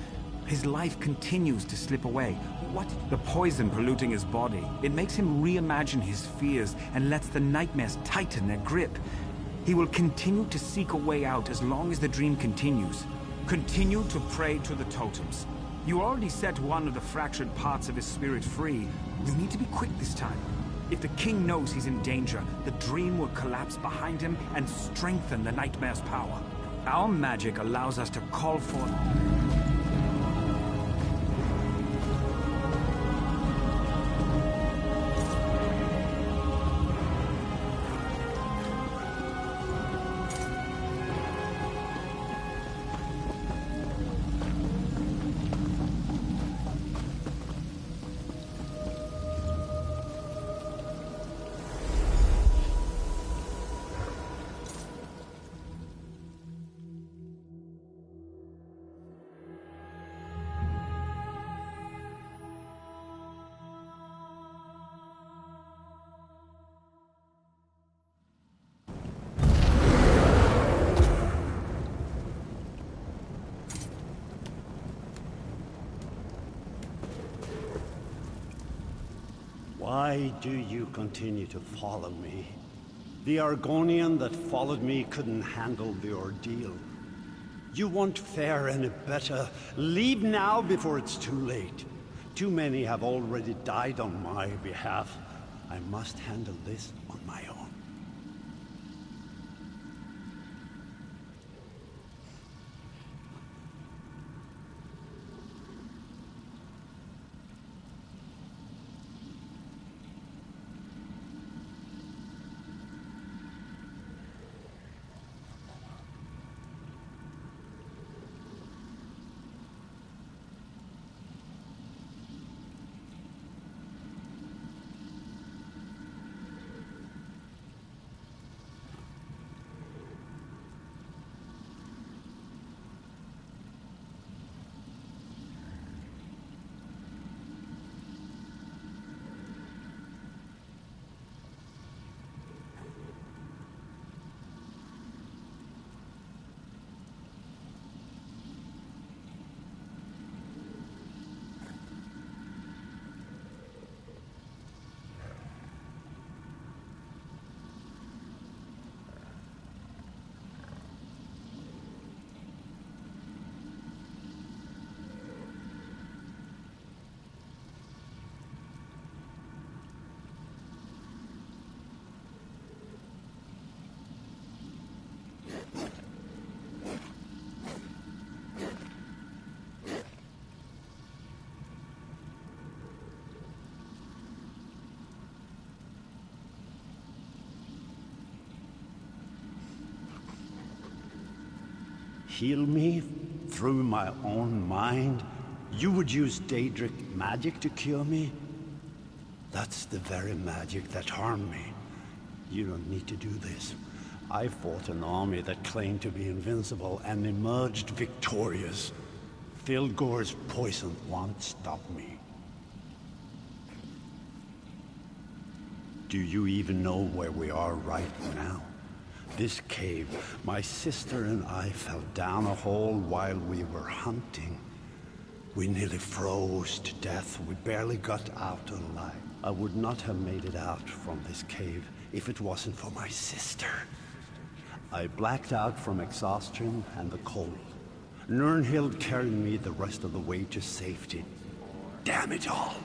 His life continues to slip away. What? The poison polluting his body. It makes him reimagine his fears and lets the nightmares tighten their grip. He will continue to seek a way out as long as the dream continues. Continue to pray to the totems. You already set one of the fractured parts of his spirit free. You need to be quick this time. If the king knows he's in danger, the dream will collapse behind him and strengthen the nightmare's power. Our magic allows us to call forth... Why do you continue to follow me? The Argonian that followed me couldn't handle the ordeal. You want fair and better. Leave now before it's too late. Too many have already died on my behalf. I must handle this on my own. Heal me through my own mind? You would use Daedric magic to cure me? That's the very magic that harmed me. You don't need to do this. I fought an army that claimed to be invincible and emerged victorious. Fildgor's poison won't stop me. Do you even know where we are right now? This cave, my sister and I fell down a hole while we were hunting. We nearly froze to death. We barely got out alive. I would not have made it out from this cave if it wasn't for my sister. I blacked out from exhaustion and the cold. Nirnhild carried me the rest of the way to safety. Damn it all!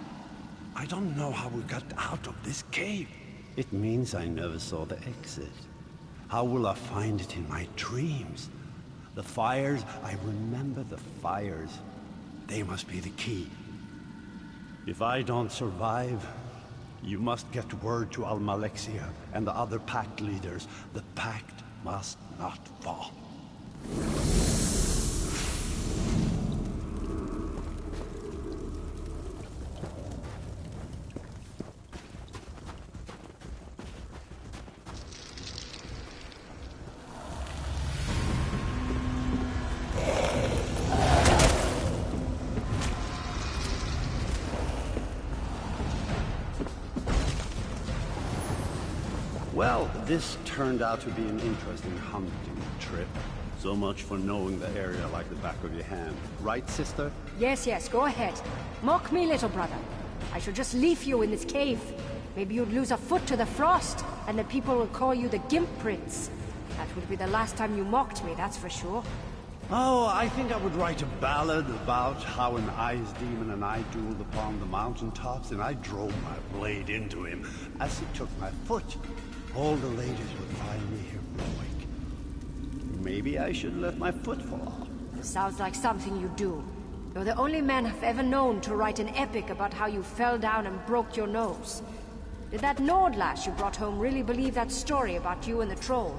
I don't know how we got out of this cave. It means I never saw the exit. How will I find it in my dreams? The fires, I remember the fires. They must be the key. If I don't survive, you must get word to Almalexia and the other pact leaders. The pact must not fall. Well, this turned out to be an interesting hunting trip. So much for knowing the area like the back of your hand. Right, sister? Yes, yes, go ahead. Mock me, little brother. I should just leave you in this cave. Maybe you'd lose a foot to the frost, and the people will call you the Gimp Prince. That would be the last time you mocked me, that's for sure. Oh, I think I would write a ballad about how an ice demon and I dueled upon the mountaintops, and I drove my blade into him as he took my foot. All the ladies would find me heroic. Maybe I should let my foot fall. Sounds like something you do. You're the only man I've ever known to write an epic about how you fell down and broke your nose. Did that Nord lass you brought home really believe that story about you and the troll?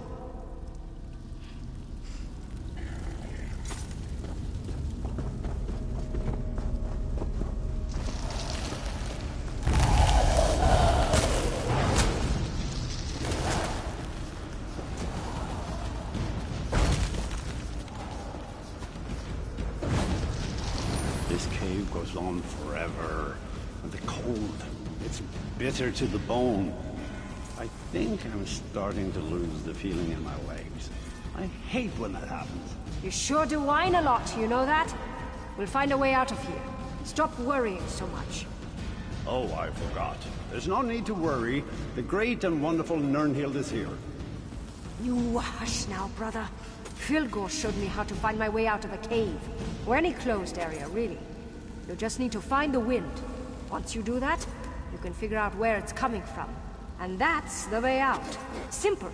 Goes on forever. And the cold, it's bitter to the bone. I think I'm starting to lose the feeling in my legs. I hate when that happens. You sure do whine a lot, you know that? We'll find a way out of here. Stop worrying so much. Oh, I forgot. There's no need to worry. The great and wonderful Nirnhild is here. You hush now, brother. Filgor showed me how to find my way out of a cave. Or any closed area, really. You just need to find the wind. Once you do that, you can figure out where it's coming from. And that's the way out. Simple.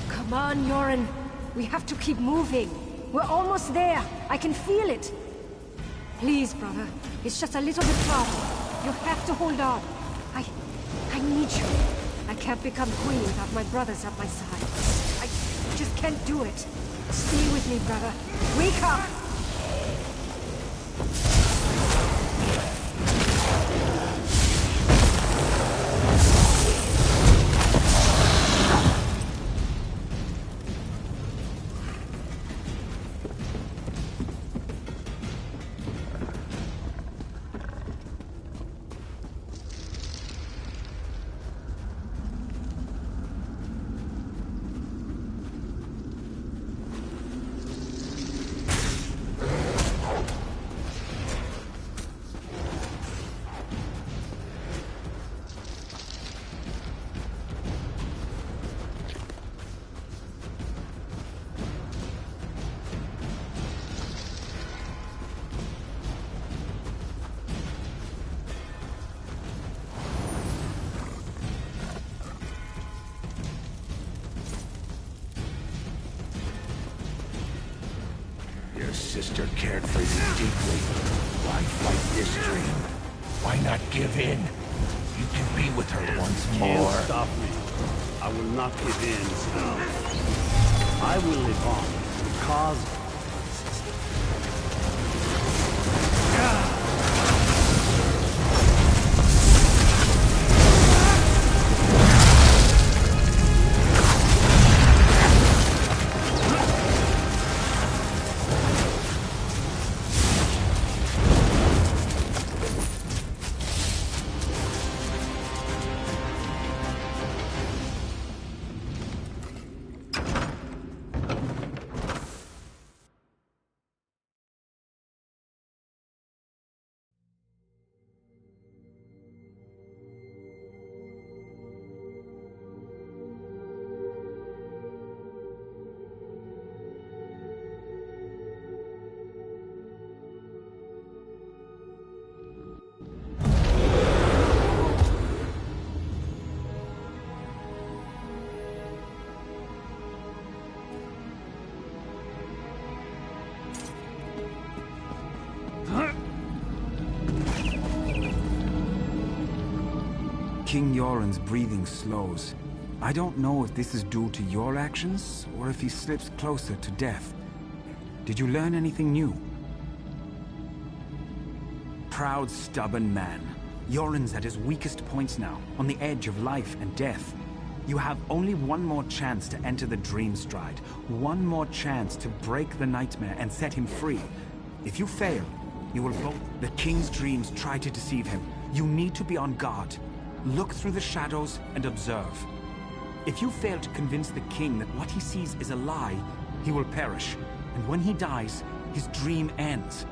Come on, Yoren. We have to keep moving. We're almost there. I can feel it. Please, brother. It's just a little bit farther. You have to hold on. I need you. I can't become queen without my brothers at my side. I just can't do it. Stay with me, brother. Wake up! Your sister cared for you deeply. Why fight this dream? Why not give in? You can be with her once more. Can't stop me. I will not give in, Snow. I will live on because of my sister. King Yoren's breathing slows. I don't know if this is due to your actions, or if he slips closer to death. Did you learn anything new? Proud, stubborn man. Yoren's at his weakest points now, on the edge of life and death. You have only one more chance to enter the Dream Stride. One more chance to break the nightmare and set him free. If you fail, you will both... The King's dreams try to deceive him. You need to be on guard. Look through the shadows and observe. If you fail to convince the King that what he sees is a lie, he will perish. And when he dies, his dream ends.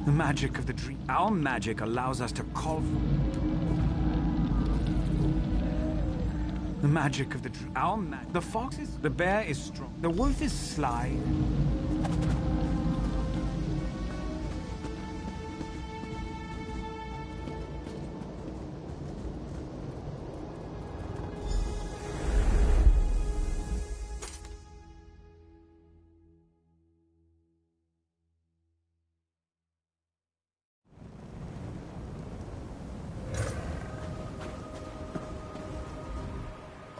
The magic of the dream. Our magic allows us to call... The magic of the dream. The fox is... The bear is strong. The wolf is sly.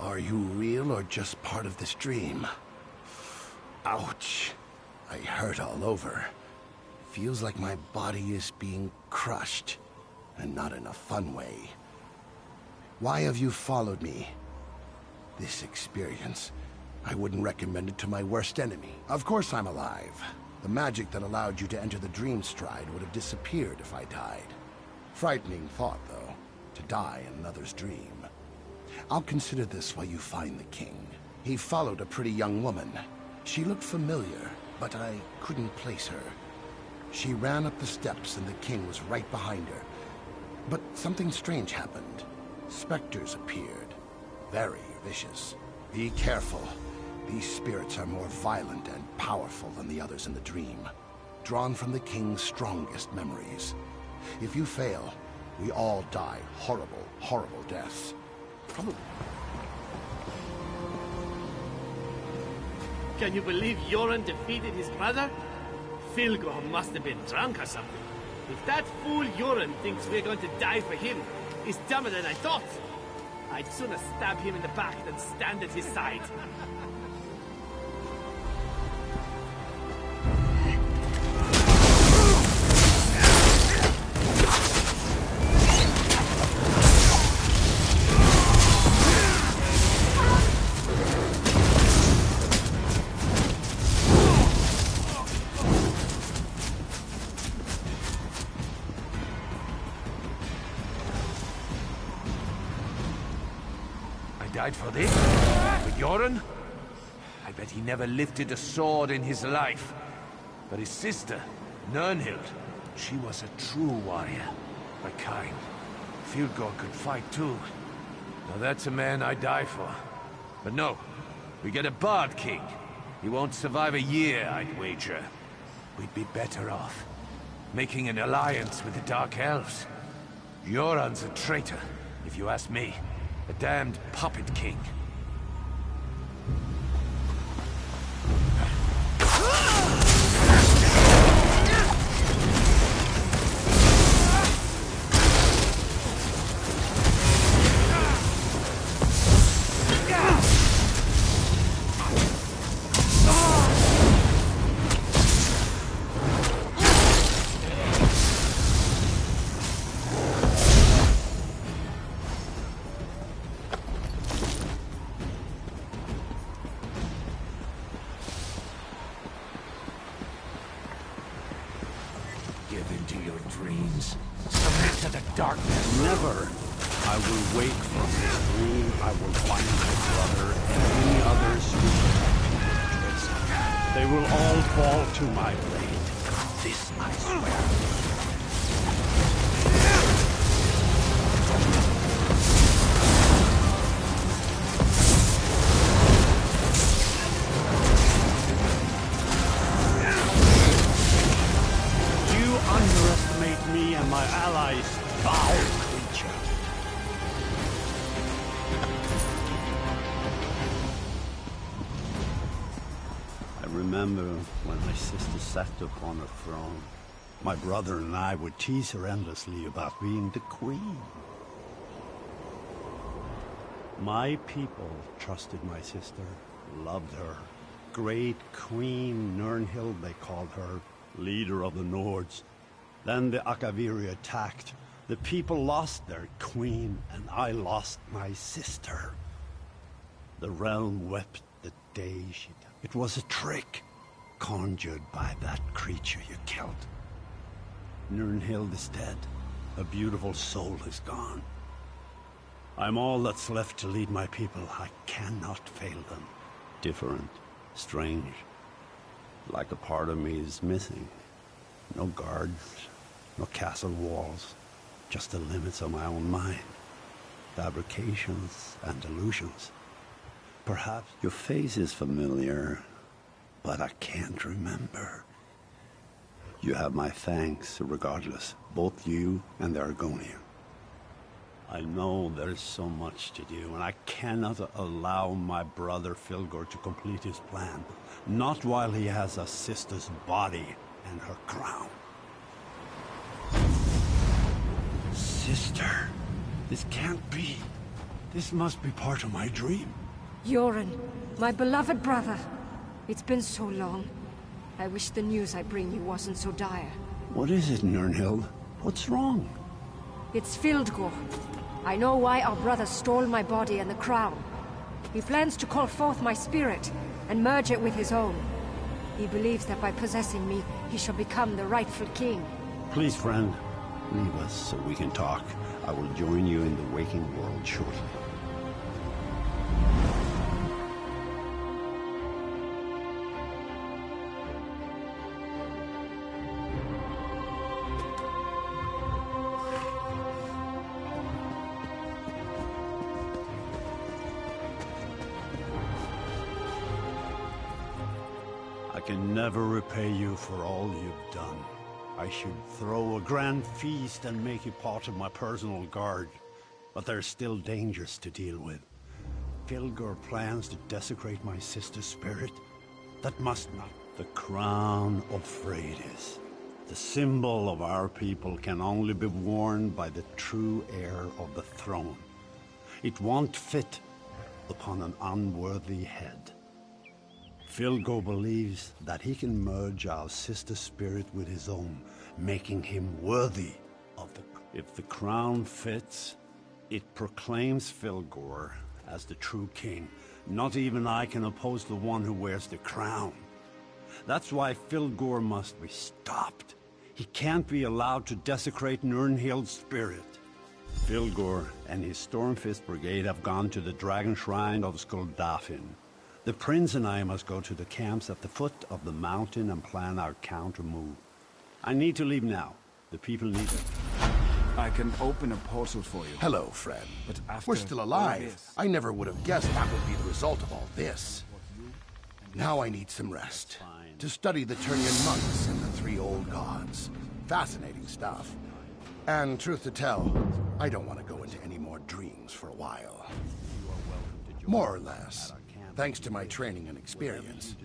Are you real or just part of this dream? Ouch. I hurt all over. Feels like my body is being crushed, and not in a fun way. Why have you followed me? This experience, I wouldn't recommend it to my worst enemy. Of course I'm alive. The magic that allowed you to enter the Dream Stride would have disappeared if I died. Frightening thought, though, to die in another's dream. I'll consider this while you find the king. He followed a pretty young woman. She looked familiar, but I couldn't place her. She ran up the steps and the king was right behind her. But something strange happened. Specters appeared. Very vicious. Be careful. These spirits are more violent and powerful than the others in the dream. Drawn from the king's strongest memories. If you fail, we all die horrible, horrible deaths. Probably. Can you believe Yoren defeated his brother? Filgor must have been drunk or something. If that fool Yoren thinks we're going to die for him, he's dumber than I thought. I'd sooner stab him in the back than stand at his side. Died for this? For Yoren? I bet he never lifted a sword in his life. But his sister, Nirnhild, she was a true warrior. My kind. Filgor could fight too. Now that's a man I'd die for. But no, we get a Bard King. He won't survive a year, I'd wager. We'd be better off making an alliance with the Dark Elves. Yoren's a traitor, if you ask me. A damned puppet king. Give into your dreams. Submit to the darkness. Never. I will wake from this dream. I will find my brother and any others who protect me. They will all fall to my blade. This I swear. Underestimate me and my allies, foul creature. remember when my sister sat upon her throne. My brother and I would tease her endlessly about being the queen. My people trusted my sister, loved her. Great Queen Nirnhild, they called her, leader of the Nords. Then the Akaviri attacked. The people lost their queen, and I lost my sister. The realm wept the day she died. It was a trick, conjured by that creature you killed. Nirnhild is dead. A beautiful soul is gone. I'm all that's left to lead my people. I cannot fail them. Different, strange. Like a part of me is missing. No guards, no castle walls. Just the limits of my own mind. Fabrications and illusions. Perhaps your face is familiar, but I can't remember. You have my thanks regardless, both you and the Argonian. I know there's so much to do, and I cannot allow my brother Filgor to complete his plan. Not while he has a sister's body and her crown. Sister, this can't be. This must be part of my dream. Yoren, my beloved brother. It's been so long. I wish the news I bring you wasn't so dire. What is it, Nirnhild? What's wrong? It's Fildgor. I know why our brother stole my body and the crown. He plans to call forth my spirit and merge it with his own. He believes that by possessing me, he shall become the rightful king. Please, friend, leave us so we can talk. I will join you in the waking world shortly. I can never repay you for all you've done. I should throw a grand feast and make you part of my personal guard. But there's still dangers to deal with. Filgor plans to desecrate my sister's spirit. That must not. The Crown of Freitas. The symbol of our people can only be worn by the true heir of the throne. It won't fit upon an unworthy head. Filgor believes that he can merge our sister's spirit with his own, making him worthy of the... If the crown fits, it proclaims Filgor as the true king. Not even I can oppose the one who wears the crown. That's why Filgor must be stopped. He can't be allowed to desecrate Nirnhild's spirit. Filgor and his Stormfist Brigade have gone to the Dragon Shrine of Skuldafn. The prince and I must go to the camps at the foot of the mountain and plan our counter move. I need to leave now. The people need it. I can open a portal for you. Hello, friend. But after we're still alive. I never would have guessed that would be the result of all this. Now I need some rest. To study the Turnian monks and the three old gods. Fascinating stuff. And truth to tell, I don't want to go into any more dreams for a while. More or less. Thanks to my training and experience,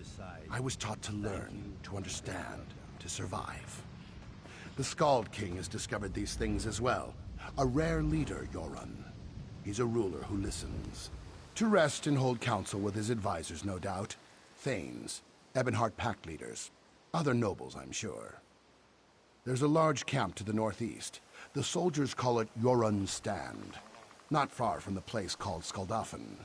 I was taught to learn, to understand, to survive. The Skald King has discovered these things as well. A rare leader, Yoren. He's a ruler who listens. To rest and hold counsel with his advisors, no doubt. Thanes, Ebonheart pack leaders, other nobles, I'm sure. There's a large camp to the northeast. The soldiers call it Yoren's Stand, not far from the place called Skuldafn.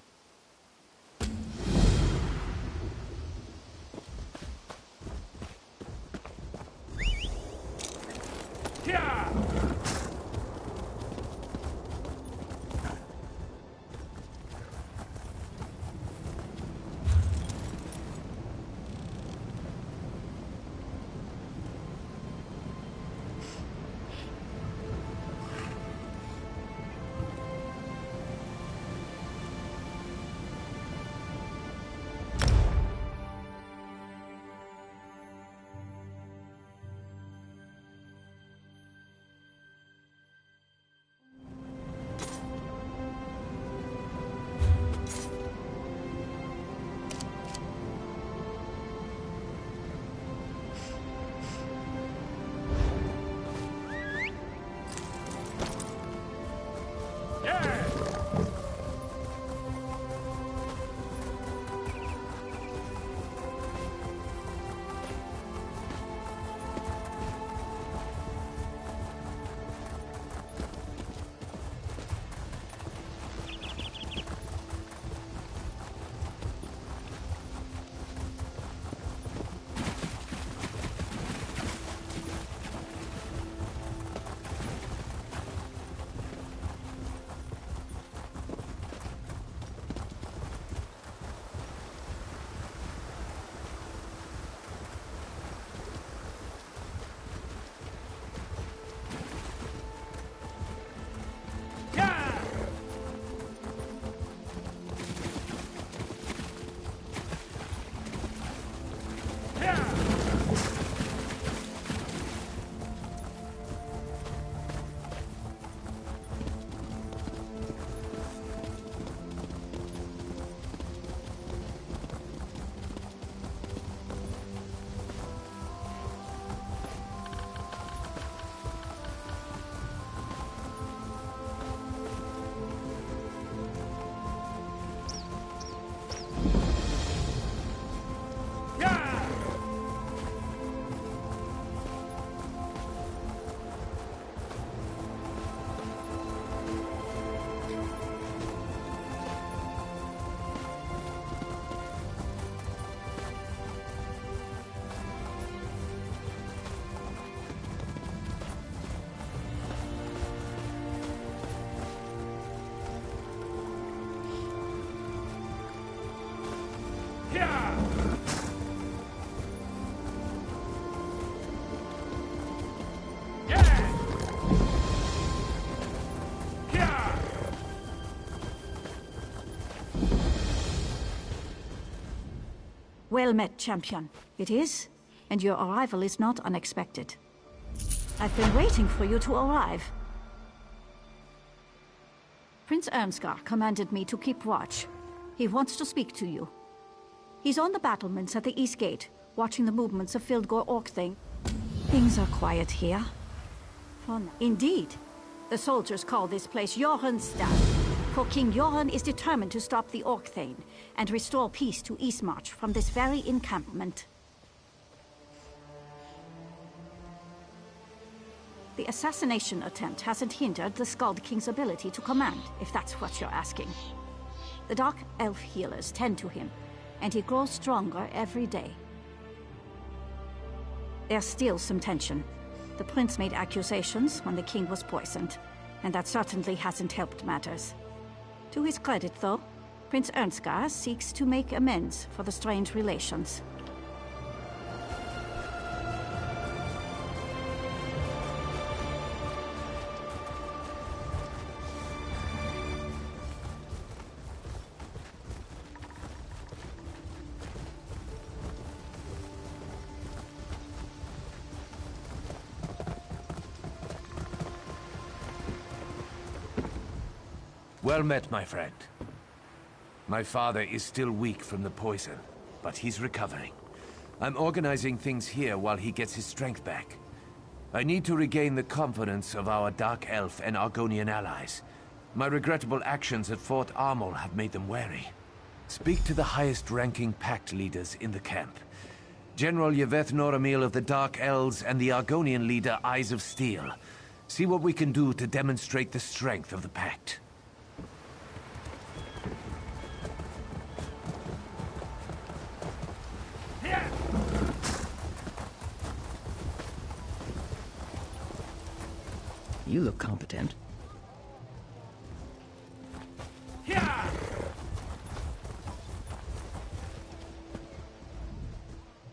Well met, champion. It is, and your arrival is not unexpected. I've been waiting for you to arrive. Prince Ernskar commanded me to keep watch. He wants to speak to you. He's on the battlements at the East Gate, watching the movements of Fildgor Orkthing. Things are quiet here. For now. Indeed. The soldiers call this place Johanstad, for King Johan is determined to stop the Orkthane and restore peace to Eastmarch from this very encampment. The assassination attempt hasn't hindered the Skald King's ability to command, if that's what you're asking. The Dark Elf healers tend to him, and he grows stronger every day. There's still some tension. The prince made accusations when the king was poisoned, and that certainly hasn't helped matters. To his credit, though, Prince Ernskar seeks to make amends for the strained relations. Well met, my friend. My father is still weak from the poison, but he's recovering. I'm organizing things here while he gets his strength back. I need to regain the confidence of our Dark Elf and Argonian allies. My regrettable actions at Fort Armel have made them wary. Speak to the highest-ranking pact leaders in the camp. General Yveth Noramil of the Dark Elves and the Argonian leader Eyes of Steel. See what we can do to demonstrate the strength of the pact. You look competent.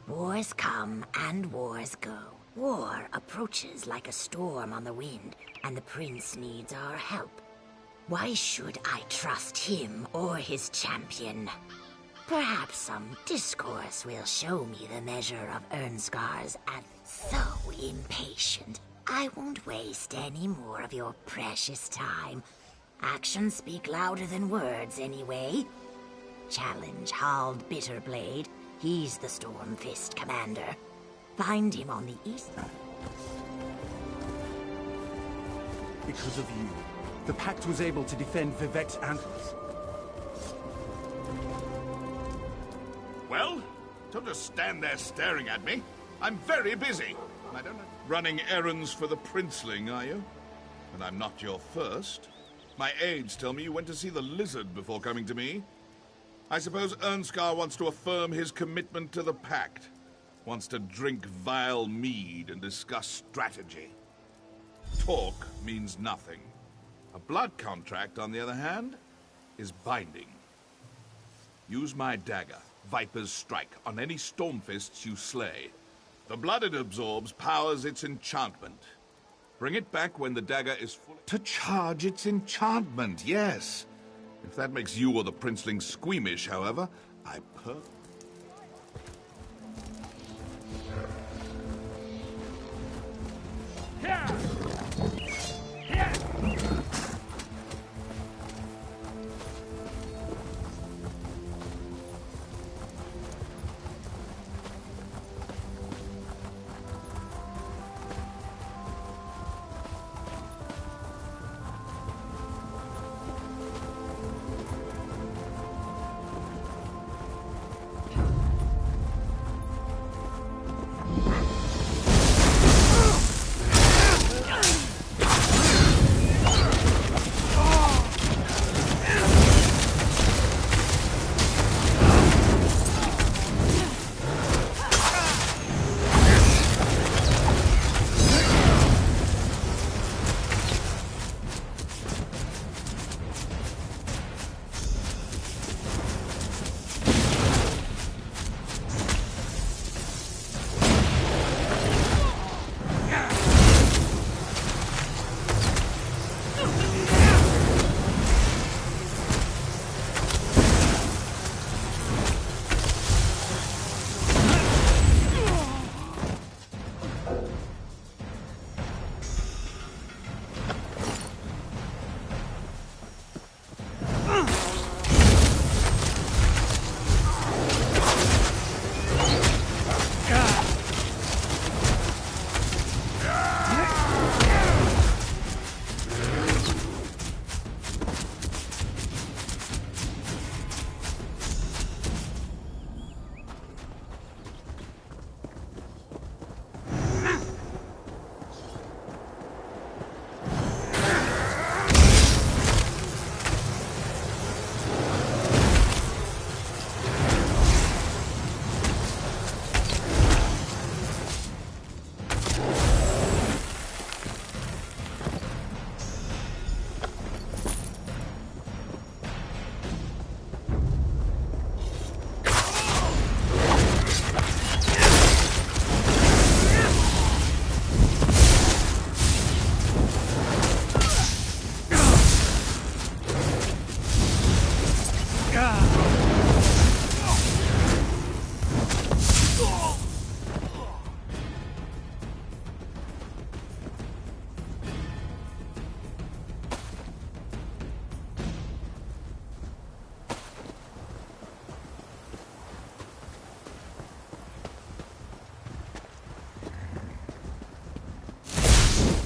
Wars come and wars go. War approaches like a storm on the wind, and the prince needs our help. Why should I trust him or his champion? Perhaps some discourse will show me the measure of Ernskar's so impatient. I won't waste any more of your precious time. Actions speak louder than words, anyway. Challenge Hald Bitterblade. He's the Stormfist commander. Find him on the east. Because of you, the Pact was able to defend Vivek's antlers. Well, don't just stand there staring at me. I'm very busy. I don't know. Running errands for the princeling, are you? And I'm not your first. My aides tell me you went to see the lizard before coming to me. I suppose Ernskar wants to affirm his commitment to the Pact. Wants to drink vile mead and discuss strategy. Talk means nothing. A blood contract, on the other hand, is binding. Use my dagger, Viper's Strike, on any Stormfists you slay. The blood it absorbs powers its enchantment. Bring it back when the dagger is full. To charge its enchantment, yes. If that makes you or the princeling squeamish, however, I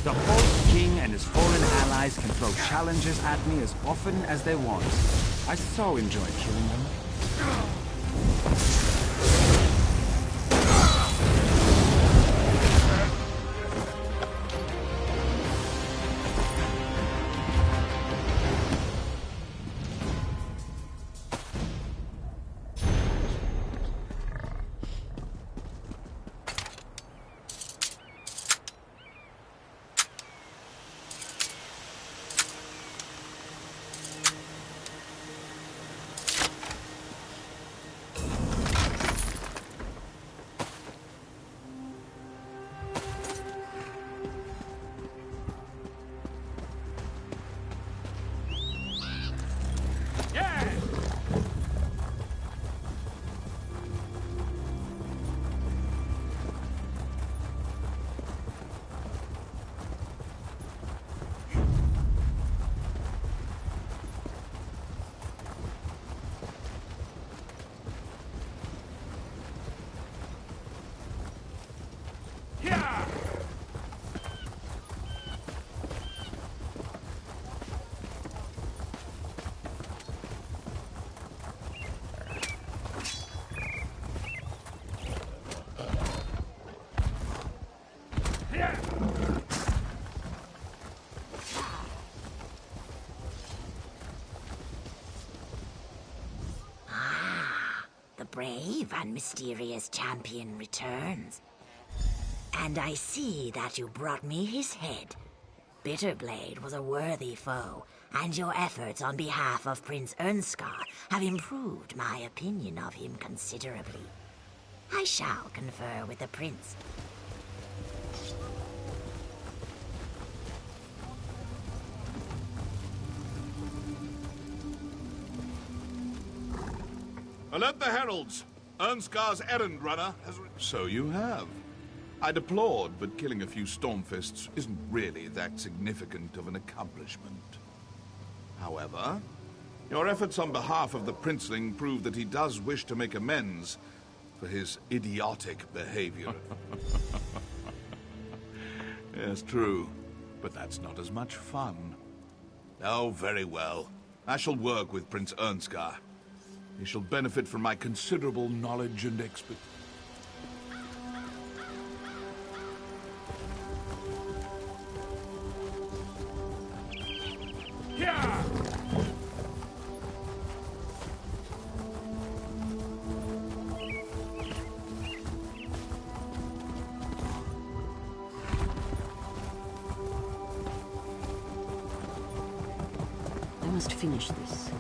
The false king and his fallen allies can throw challenges at me as often as they want. I so enjoy killing them. Brave and mysterious champion returns. And I see that you brought me his head. Bitterblade was a worthy foe, and your efforts on behalf of Prince Ernskar have improved my opinion of him considerably. I shall confer with the prince. Alert the heralds! Ernskar's errand runner has... So you have. I deplored, but killing a few Stormfists isn't really that significant of an accomplishment. However, your efforts on behalf of the princeling prove that he does wish to make amends for his idiotic behavior. Yes, true. But that's not as much fun. Oh, very well. I shall work with Prince Ernskar. He shall benefit from my considerable knowledge and expertise. Yeah! I must finish this.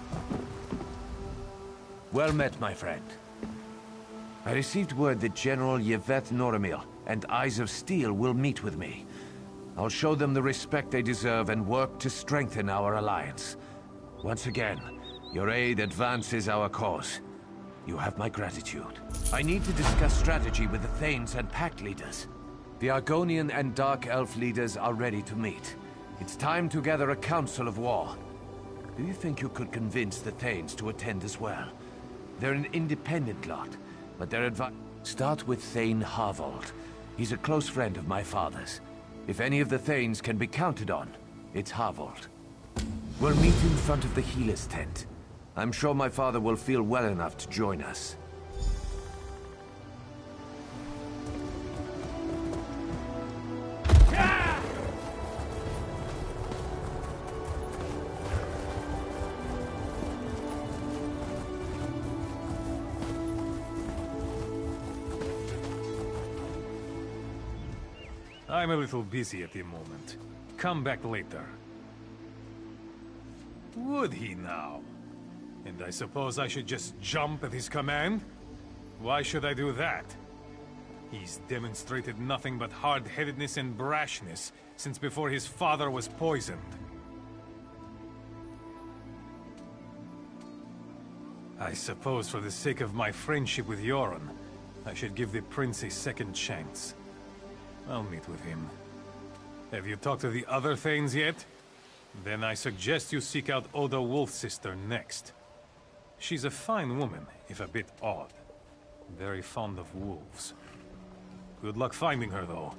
Well met, my friend. I received word that General Yvette Noramil and Eyes of Steel will meet with me. I'll show them the respect they deserve and work to strengthen our alliance. Once again, your aid advances our cause. You have my gratitude. I need to discuss strategy with the Thanes and Pact leaders. The Argonian and Dark Elf leaders are ready to meet. It's time to gather a council of war. Do you think you could convince the Thanes to attend as well? They're an independent lot, but their advice... Start with Thane Harvold. He's a close friend of my father's. If any of the Thanes can be counted on, it's Harvold. We'll meet in front of the healer's tent. I'm sure my father will feel well enough to join us. I'm a little busy at the moment. Come back later. Would he now? And I suppose I should just jump at his command? Why should I do that? He's demonstrated nothing but hard-headedness and brashness since before his father was poisoned. I suppose for the sake of my friendship with Yoren, I should give the prince a second chance. I'll meet with him. Have you talked to the other Thanes yet? Then I suggest you seek out Oda Wolfsister next. She's a fine woman, if a bit odd. Very fond of wolves. Good luck finding her, though.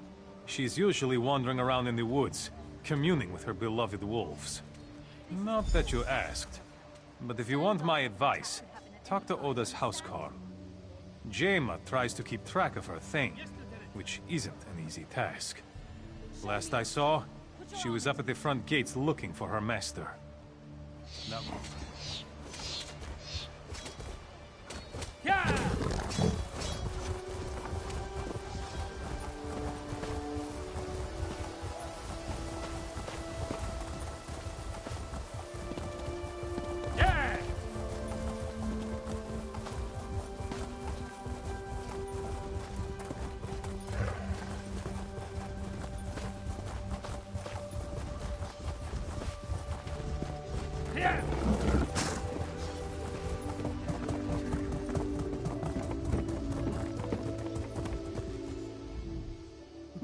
She's usually wandering around in the woods, communing with her beloved wolves. Not that you asked, but if you want my advice, talk to Oda's housecarl. Jaima tries to keep track of her thing, which isn't an easy task. Last I saw, she was up at the front gates looking for her master. Now... Yeah!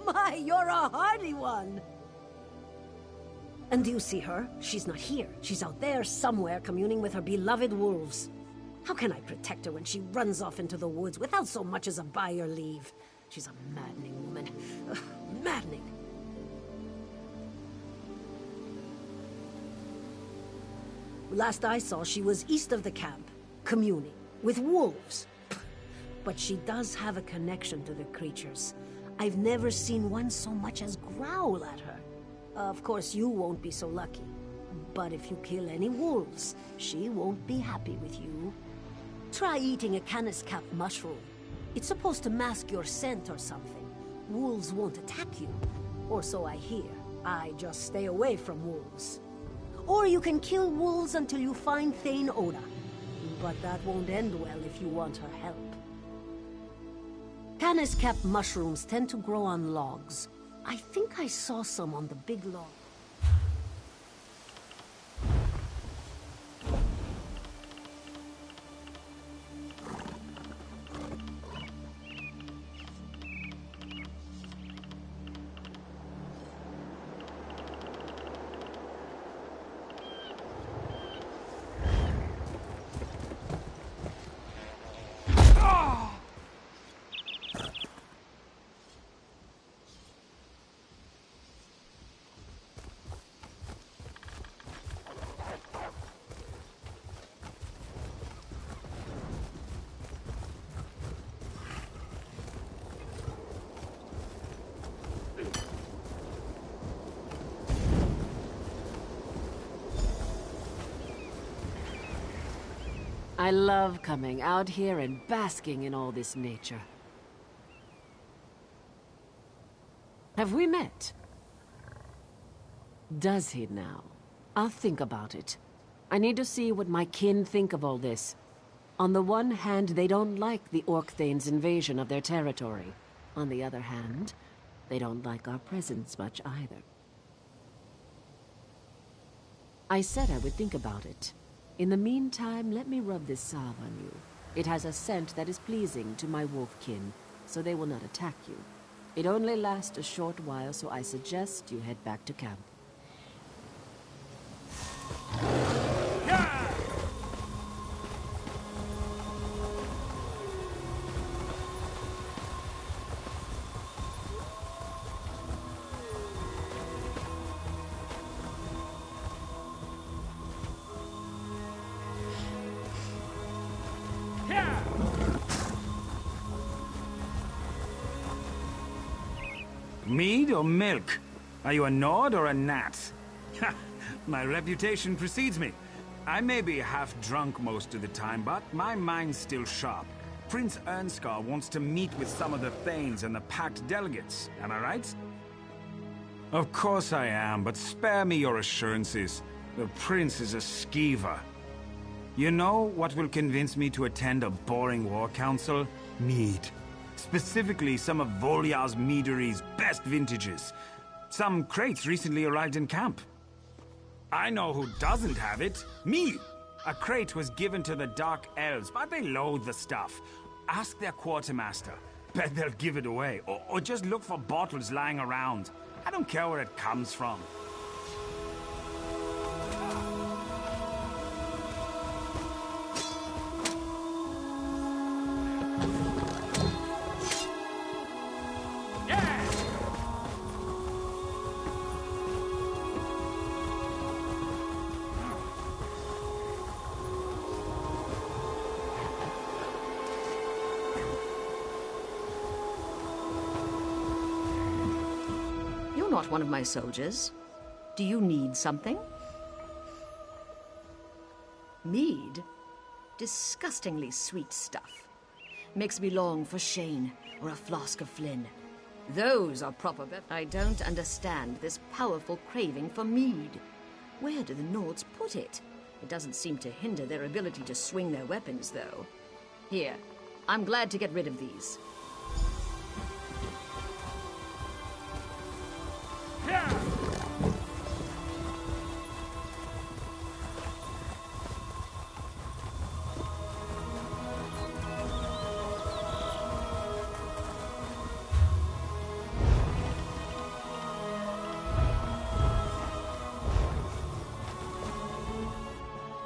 My, you're a hardy one! And do you see her? She's not here. She's out there somewhere communing with her beloved wolves. How can I protect her when she runs off into the woods without so much as a by your leave? She's a maddening woman. Ugh, maddening. Last I saw, she was east of the camp, communing with wolves. But she does have a connection to the creatures. I've never seen one so much as growl at her. Of course, you won't be so lucky. But if you kill any wolves, she won't be happy with you. Try eating a canis cap mushroom. It's supposed to mask your scent or something. Wolves won't attack you. Or so I hear. I just stay away from wolves. Or you can kill wolves until you find Thane Oda. But that won't end well if you want her help. Canis cap mushrooms tend to grow on logs. I think I saw some on the big log. I love coming out here and basking in all this nature. Have we met? Does he now? I'll think about it. I need to see what my kin think of all this. On the one hand, they don't like the Orc Thane's invasion of their territory. On the other hand, they don't like our presence much either. I said I would think about it. In the meantime, let me rub this salve on you. It has a scent that is pleasing to my wolf kin, so they will not attack you. It only lasts a short while, so I suggest you head back to camp. Mead or milk? Are you a Nord or a Nat? My reputation precedes me. I may be half drunk most of the time, but my mind's still sharp. Prince Ernskar wants to meet with some of the Thanes and the Pact delegates. Am I right? Of course I am, but spare me your assurances. The Prince is a skeever. You know what will convince me to attend a boring war council? Mead. Specifically, some of Voljar's meadery's best vintages. Some crates recently arrived in camp. I know who doesn't have it. Me! A crate was given to the Dark Elves, but they loathe the stuff. Ask their quartermaster. Bet they'll give it away. Or just look for bottles lying around. I don't care where it comes from. you not one of my soldiers? Do you need something? Mead? Disgustingly sweet stuff. Makes me long for Shane or a flask of Flynn. Those are proper I don't understand this powerful craving for mead. Where do the Nords put it? It doesn't seem to hinder their ability to swing their weapons, though. Here, I'm glad to get rid of these.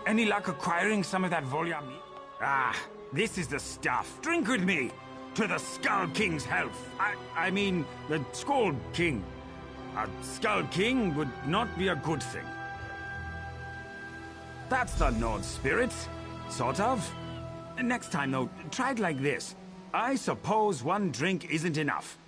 Any luck acquiring some of that Volya meat? Ah, this is the stuff. Drink with me! To the Skull King's health. I mean, the Skull King. A Skull King would not be a good thing. That's the Nord spirit. Sort of. Next time, though, try it like this. I suppose one drink isn't enough.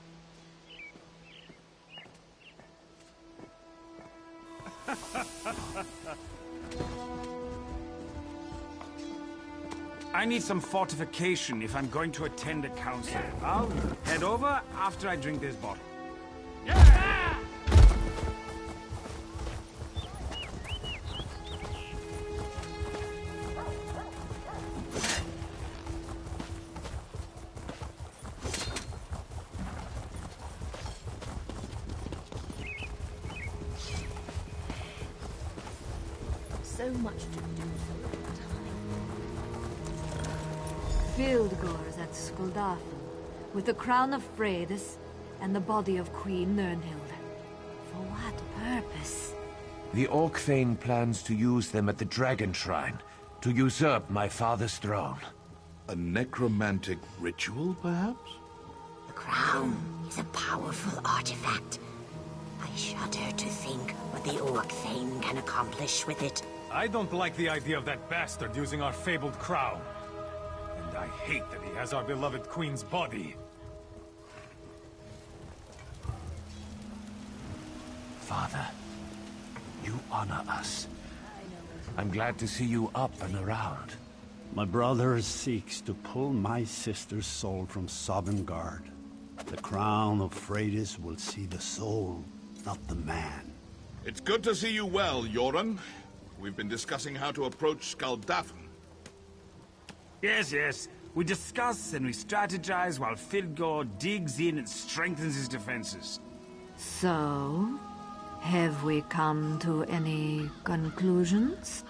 I need some fortification if I'm going to attend a council. I'll head over after I drink this bottle. So much to do. Fildgor is at Skuldafen, with the Crown of Freitas and the body of Queen Nernhild. For what purpose? The Orc Thane plans to use them at the Dragon Shrine, to usurp my father's throne. A necromantic ritual, perhaps? The crown is a powerful artifact. I shudder to think what the Orc Thane can accomplish with it. I don't like the idea of that bastard using our fabled crown. And I hate that he has our beloved queen's body. Father, you honor us. I'm glad to see you up and around. My brother seeks to pull my sister's soul from Sovngarde. The Crown of Freitas will see the soul, not the man. It's good to see you well, Yoren. We've been discussing how to approach Skuldafen. Yes. We discuss and we strategize while Fildgor digs in and strengthens his defenses. So, have we come to any conclusions?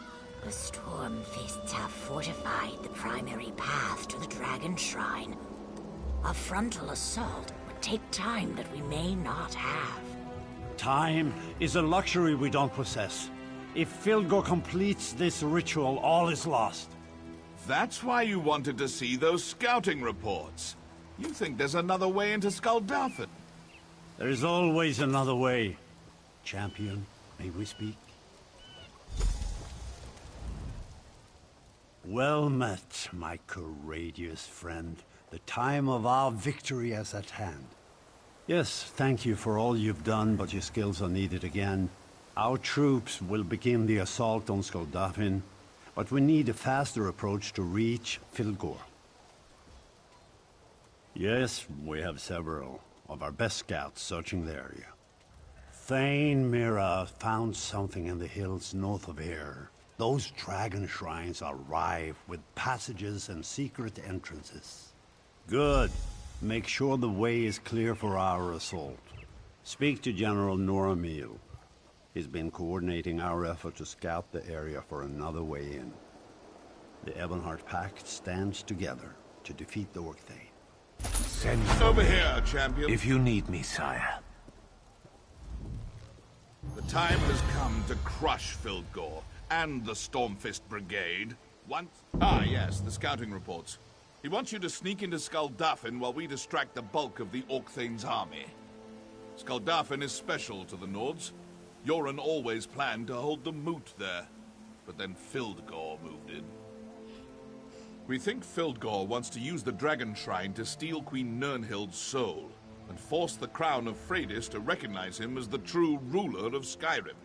The Stormfists have fortified the primary path to the Dragon Shrine. A frontal assault would take time that we may not have. Time is a luxury we don't possess. If Fildgor completes this ritual, all is lost. That's why you wanted to see those scouting reports. You think there's another way into Skuldafen. There is always another way. Champion, may we speak? Well met, my courageous friend. The time of our victory is at hand. Yes, thank you for all you've done, but your skills are needed again. Our troops will begin the assault on Skuldafen, but we need a faster approach to reach Fildgor. Yes, we have several of our best scouts searching the area. Thane Mira found something in the hills north of here. Those dragon shrines are rife with passages and secret entrances. Good. Make sure the way is clear for our assault. Speak to General Noramil. He's been coordinating our effort to scout the area for another way in. The Ebonheart Pact stands together to defeat the Orc Thane. Send over here, champion. If you need me, sire. The time has come to crush Fildgor and the Stormfist Brigade. Yes, the scouting reports. He wants you to sneak into Skuldafen while we distract the bulk of the Orc Thane's army. Skuldafen is special to the Nords. Yoren always planned to hold the moot there, but then Fildgor moved in. We think Fildgor wants to use the Dragon Shrine to steal Queen Nernhild's soul. and force the Crown of Freitas to recognize him as the true ruler of Skyrim.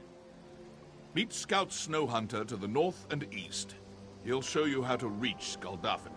Meet Scout Snowhunter to the north and east. He'll show you how to reach Skuldafn.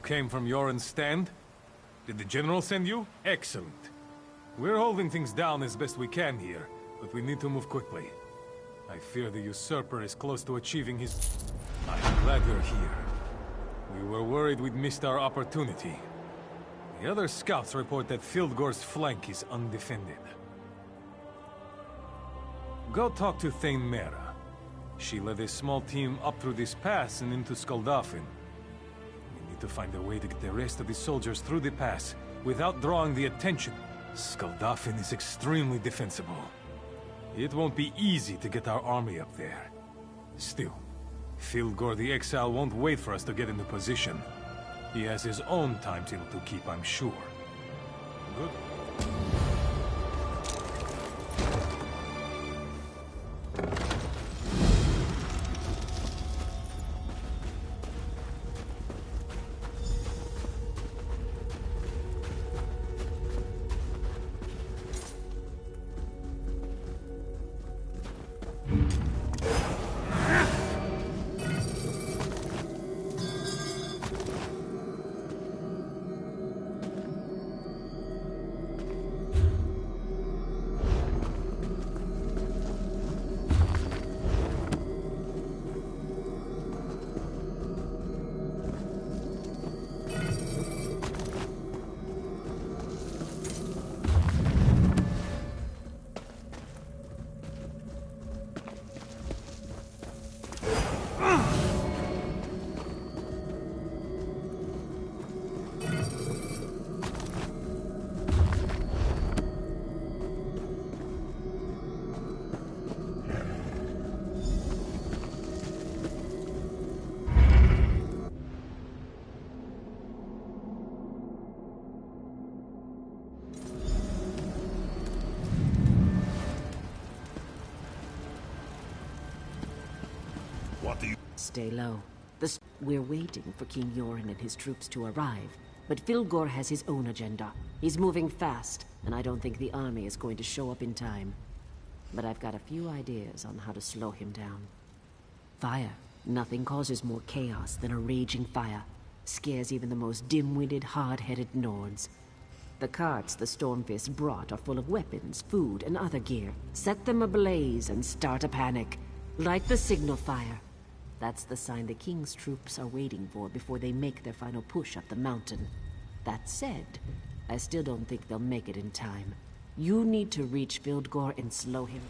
Came from Yoren's stand? Did the general send you? Excellent. We're holding things down as best we can here, but we need to move quickly. I fear the usurper is close to achieving his... I'm glad you're here. We were worried we'd missed our opportunity. The other scouts report that Fildgor's flank is undefended. Go talk to Thane Mera. She led a small team up through this pass and into Skuldafn. To find a way to get the rest of the soldiers through the pass without drawing the attention. Skuldafn is extremely defensible. It won't be easy to get our army up there. Still, Fildgor the Exile won't wait for us to get into position. He has his own timetable to keep, I'm sure. Good. Stay low. We're waiting for King Yoren and his troops to arrive, but Fildgor has his own agenda. He's moving fast, and I don't think the army is going to show up in time. But I've got a few ideas on how to slow him down. Fire. Nothing causes more chaos than a raging fire. Scares even the most dim-witted, hard-headed Nords. The carts the Stormfist brought are full of weapons, food, and other gear. Set them ablaze and start a panic. Light the signal fire. That's the sign the King's troops are waiting for before they make their final push up the mountain. That said, I still don't think they'll make it in time. You need to reach Fildgor and slow him.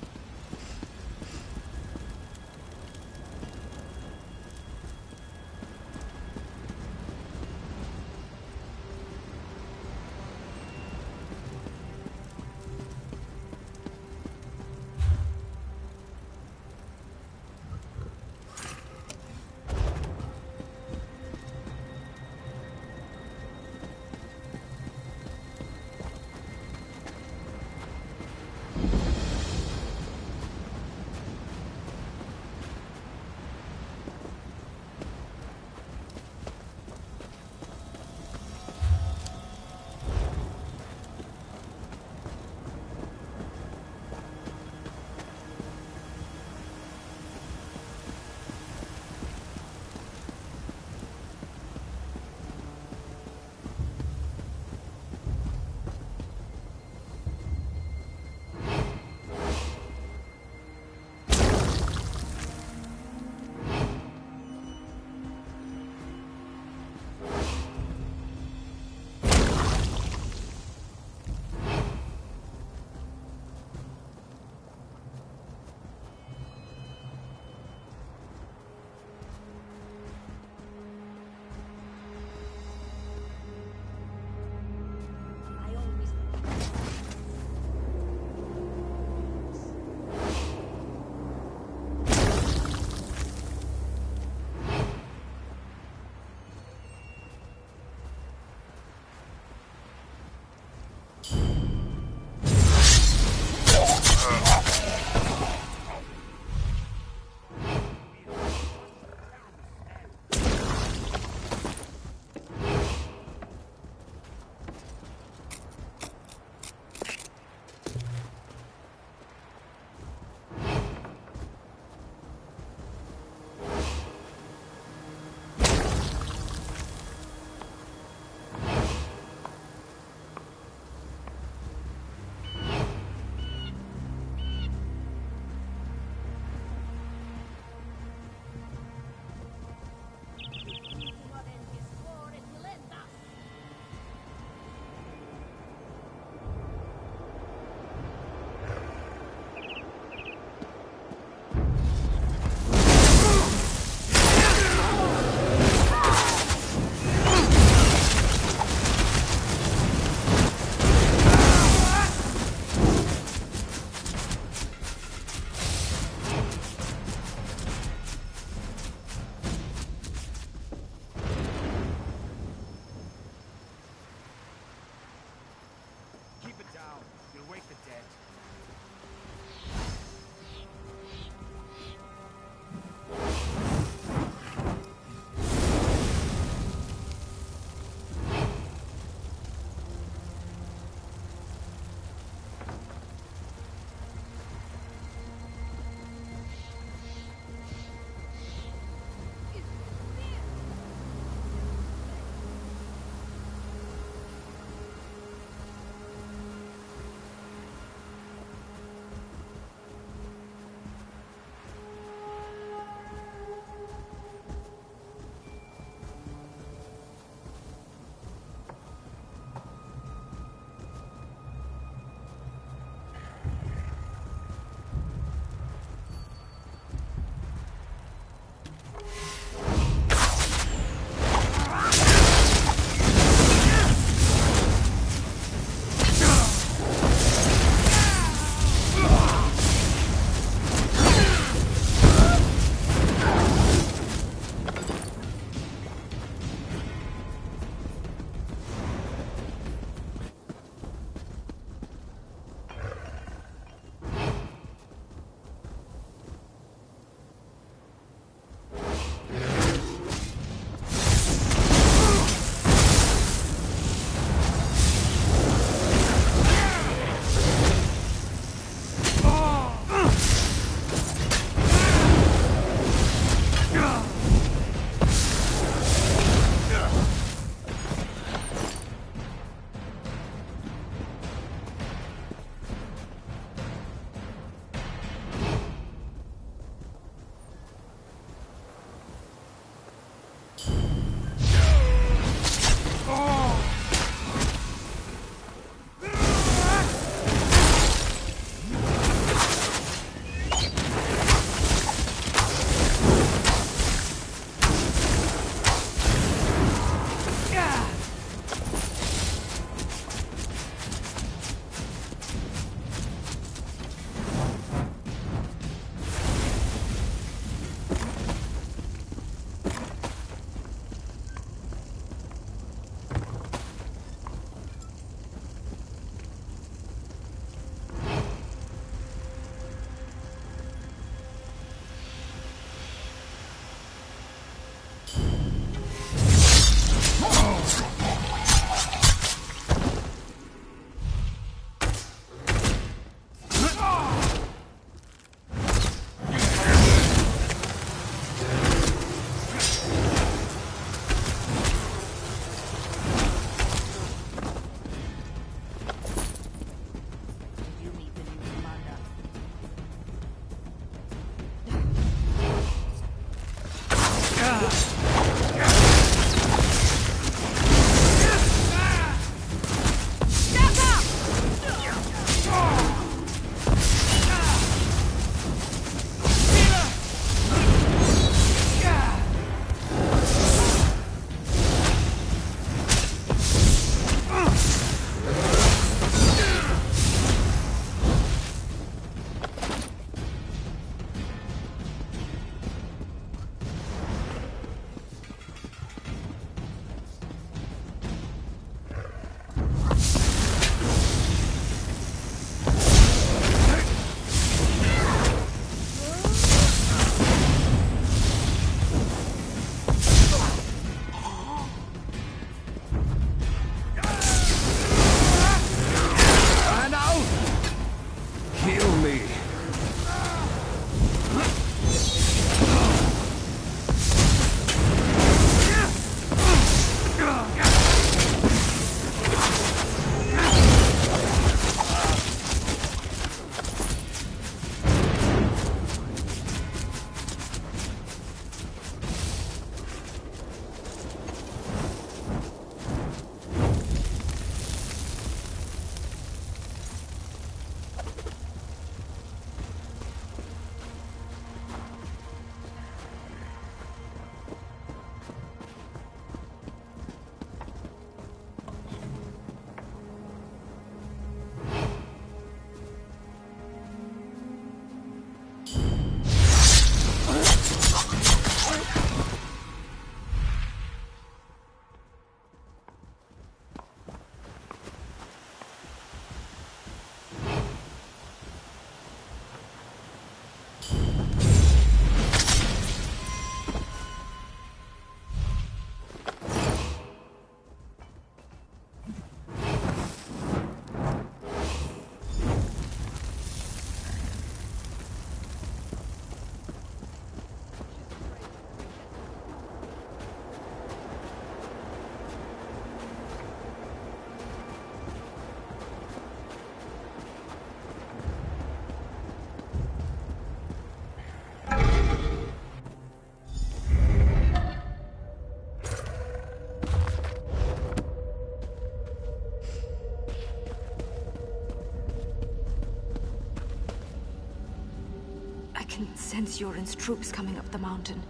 sense Yoren's troops coming up the mountain,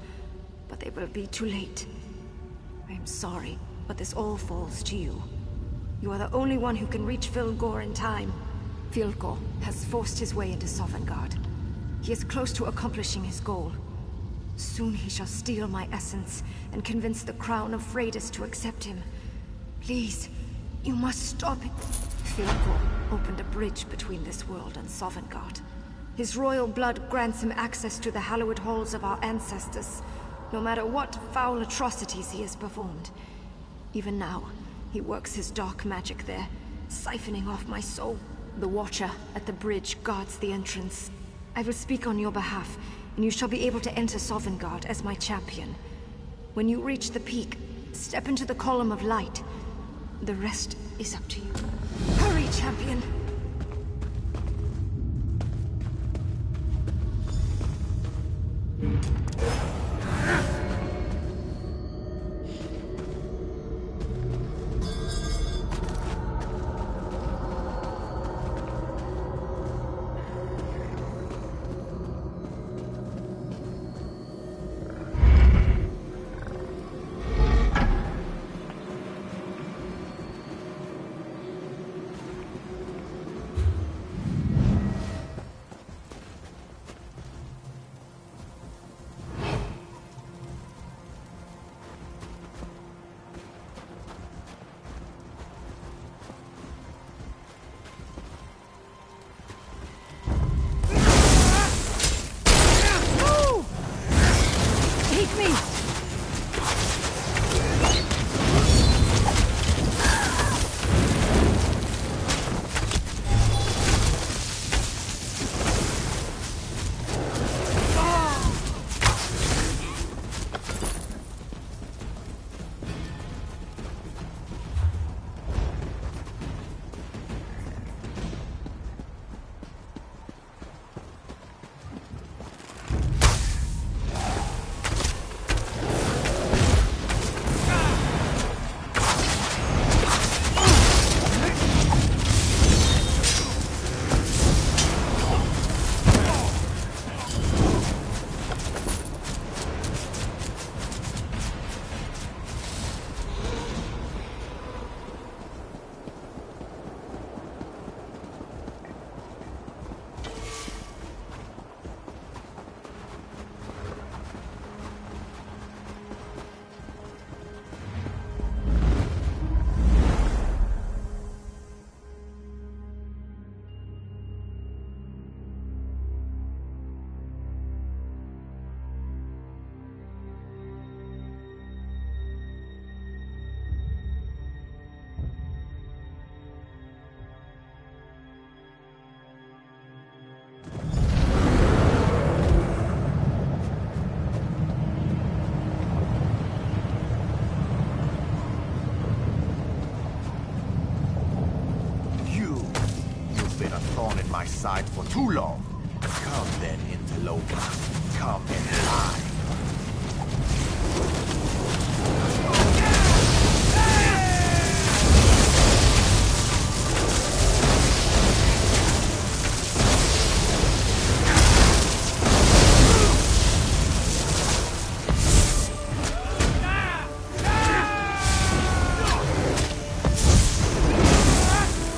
but they will be too late. I am sorry, but this all falls to you. You are the only one who can reach Filgor in time. Filgor has forced his way into Sovngarde. He is close to accomplishing his goal. Soon he shall steal my essence and convince the Crown of Freitas to accept him. Please, you must stop it. Filgor opened a bridge between this world and Sovngarde. His royal blood grants him access to the hallowed halls of our ancestors, no matter what foul atrocities he has performed. Even now, he works his dark magic there, siphoning off my soul. The Watcher at the bridge guards the entrance. I will speak on your behalf, and you shall be able to enter Sovngarde as my champion. When you reach the peak, step into the column of light. The rest is up to you. Hurry, champion! Side for too long. Come then, interloper. Come and hide.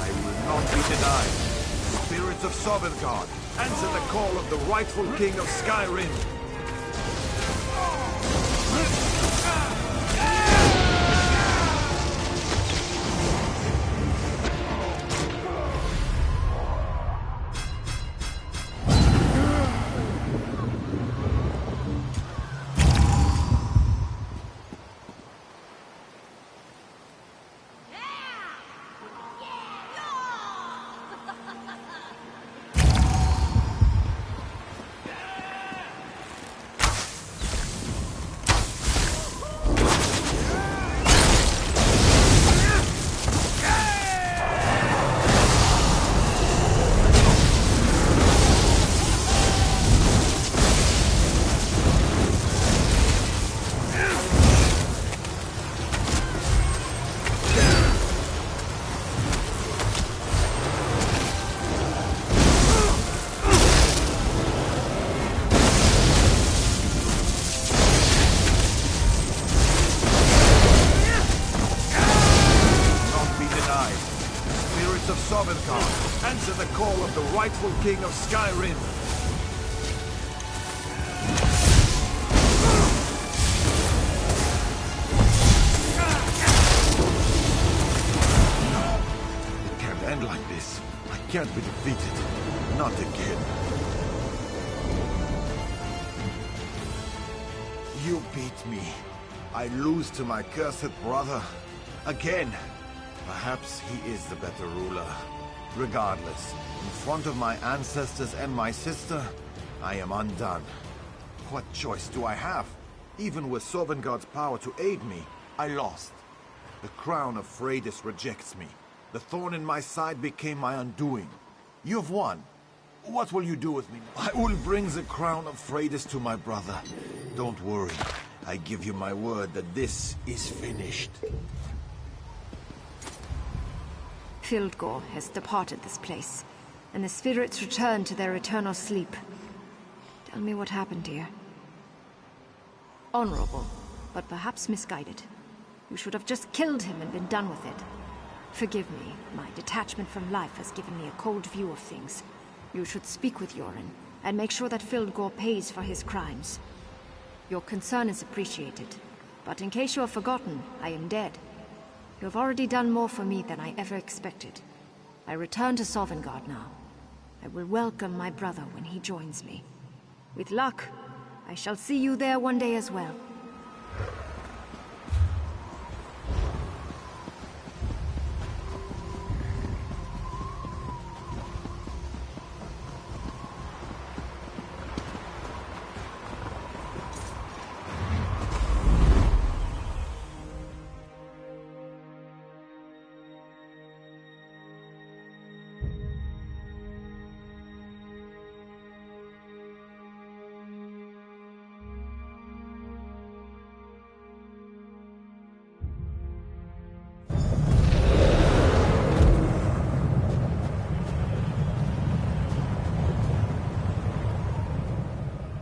I will not be denied. Spirits of Sovngarde, answer the call of the rightful king of Skyrim. the rightful king of Skyrim. It can't end like this. I can't be defeated. Not again. You beat me. I lose to my cursed brother. Again. Perhaps he is the better ruler. Regardless, in front of my ancestors and my sister, I am undone. What choice do I have? Even with Sovngarde's power to aid me, I lost. The Crown of Freitas rejects me. The thorn in my side became my undoing. You've won. What will you do with me? I will bring the Crown of Freitas to my brother. Don't worry. I give you my word that this is finished. Fildgor has departed this place, and the spirits return to their eternal sleep. Tell me what happened here. Honorable, but perhaps misguided. You should have just killed him and been done with it. Forgive me, my detachment from life has given me a cold view of things. You should speak with Yoren, and make sure that Fildgor pays for his crimes. Your concern is appreciated, but in case you have forgotten, I am dead. You have already done more for me than I ever expected. I return to Sovngarde now. I will welcome my brother when he joins me. With luck, I shall see you there one day as well.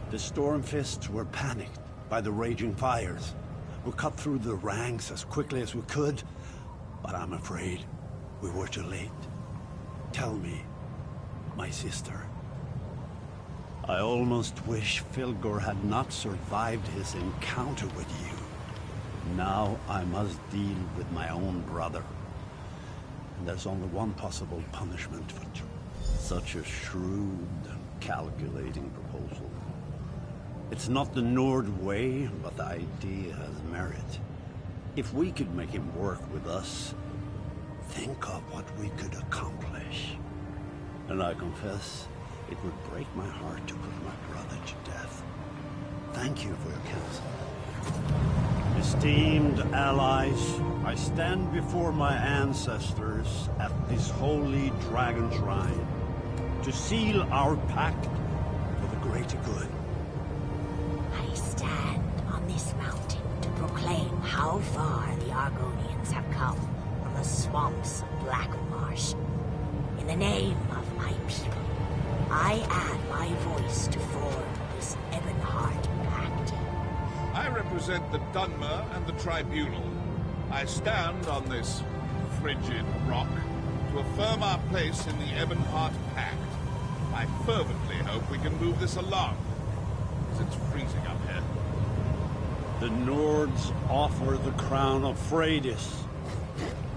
The Stormfists were panicked by the raging fires. We cut through the ranks as quickly as we could, but I'm afraid we were too late. Tell me, my sister. I almost wish Fildgor had not survived his encounter with you. Now I must deal with my own brother. And there's only one possible punishment for such a shrewd, calculating proposal. It's not the Nord way, but the idea has merit. If we could make him work with us, think of what we could accomplish. And I confess, it would break my heart to put my brother to death. Thank you for your counsel. Esteemed allies, I stand before my ancestors at this holy dragon shrine to seal our pact for the greater good. I stand on this mountain to proclaim how far the Argonians have come from the swamps of Black Marsh. In the name of my people, I add my voice to form this Ebonheart Pact. I represent the Dunmer and the Tribunal. I stand on this frigid rock to affirm our place in the Ebonheart Pact. I fervently hope we can move this along, as it's freezing up here. The Nords offer the Crown of Freitas.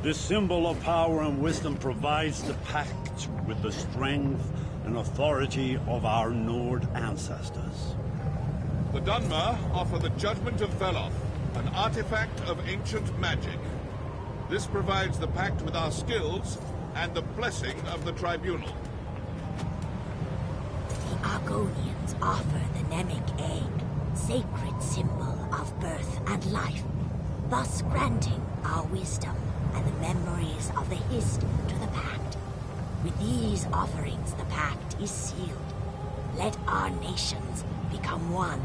This symbol of power and wisdom provides the pact with the strength and authority of our Nord ancestors. The Dunmer offer the Judgment of Veloth, an artifact of ancient magic. This provides the pact with our skills and the blessing of the Tribunal. The Argonians offer the Nemic Egg, sacred symbol of birth and life, thus granting our wisdom and the memories of the Hist to the pact. With these offerings, the pact is sealed. Let our nations become one.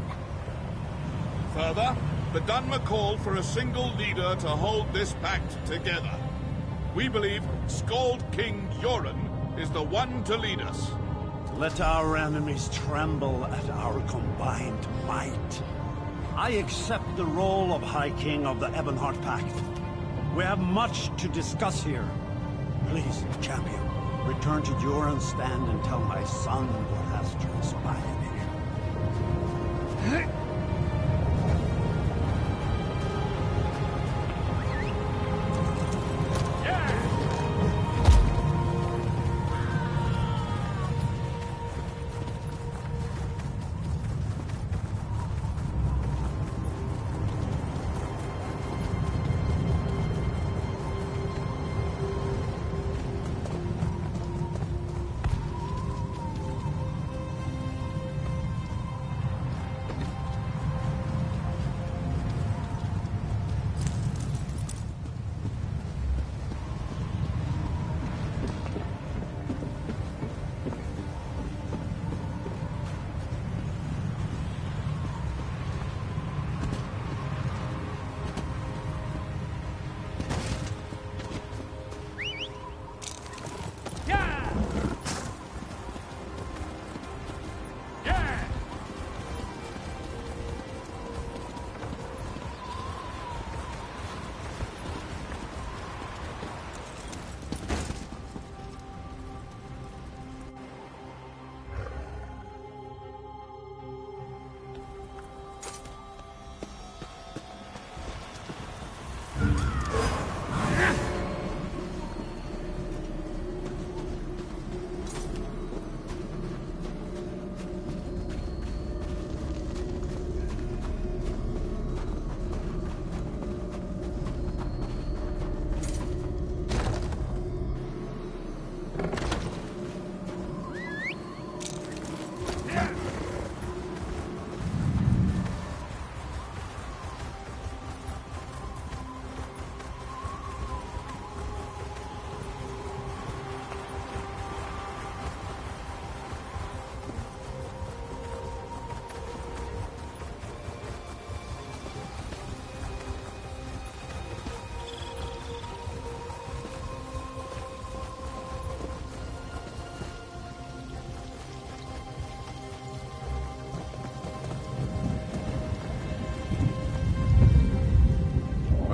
Further, the Dunmer call for a single leader to hold this pact together. We believe Skald King Yoren is the one to lead us. Let our enemies tremble at our combined might. I accept the role of High King of the Ebonheart Pact. We have much to discuss here. Please, champion, Return to Joran's stand and tell my son what has transpired here.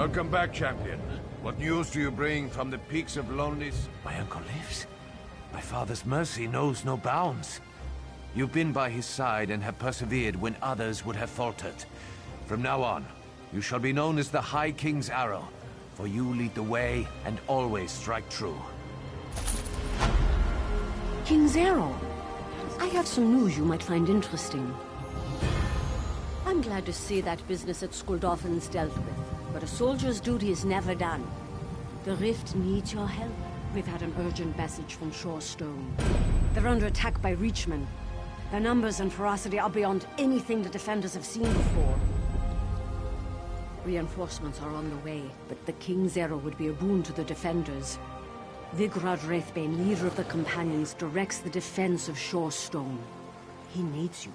Welcome back, champion. What news do you bring from the peaks of Loneliness? My uncle lives. My father's mercy knows no bounds. You've been by his side and have persevered when others would have faltered. From now on, you shall be known as the High King's Arrow, for you lead the way and always strike true. King's Arrow. I have some news you might find interesting. I'm glad to see that business at Skuldoffin's dealt with, but a soldier's duty is never done. The Rift needs your help. We've had an urgent message from Shorestone. They're under attack by Reachmen. Their numbers and ferocity are beyond anything the defenders have seen before. Reinforcements are on the way, but the King's Arrow would be a boon to the defenders. Vigrad Wraithbane, leader of the Companions, directs the defense of Shorestone. He needs you.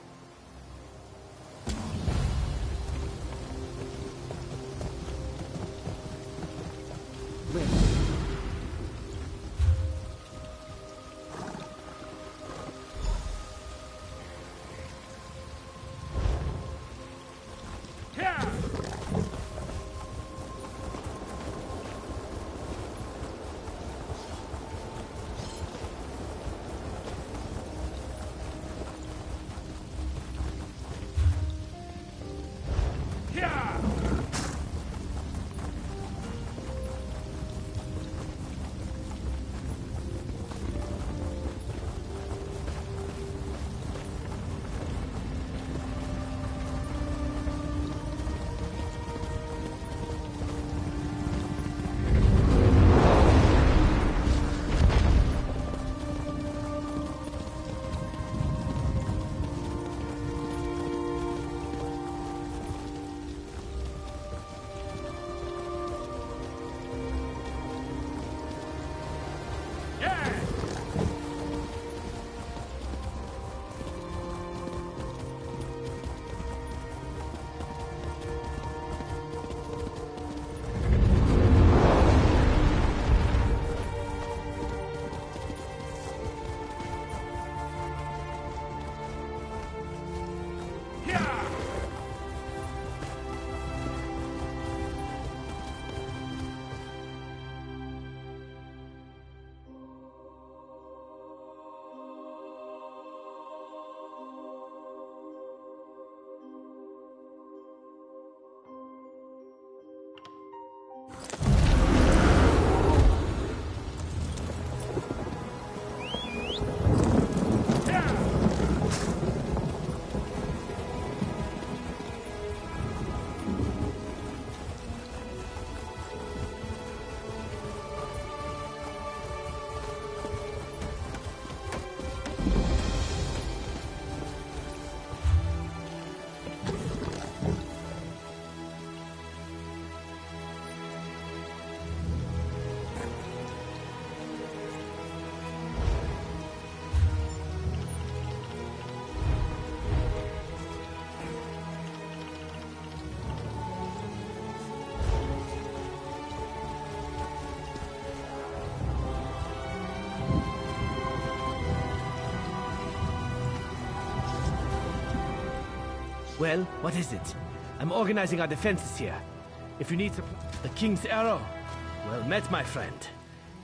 Well, what is it? I'm organizing our defenses here. If you need the King's Arrow, well met, my friend.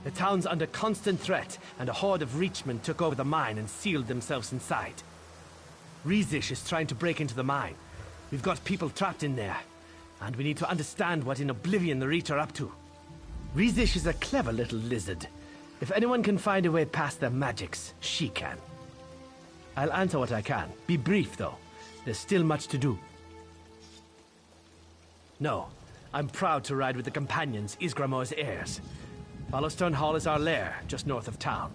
The town's under constant threat, and a horde of Reachmen took over the mine and sealed themselves inside. Rizish is trying to break into the mine. We've got people trapped in there, and we need to understand what in oblivion the Reach are up to. Rizish is a clever little lizard. If anyone can find a way past their magics, she can. I'll answer what I can. Be brief, though. There's still much to do. No, I'm proud to ride with the companions, Ysgramor's heirs. Hollowstone Hall is our lair, just north of town.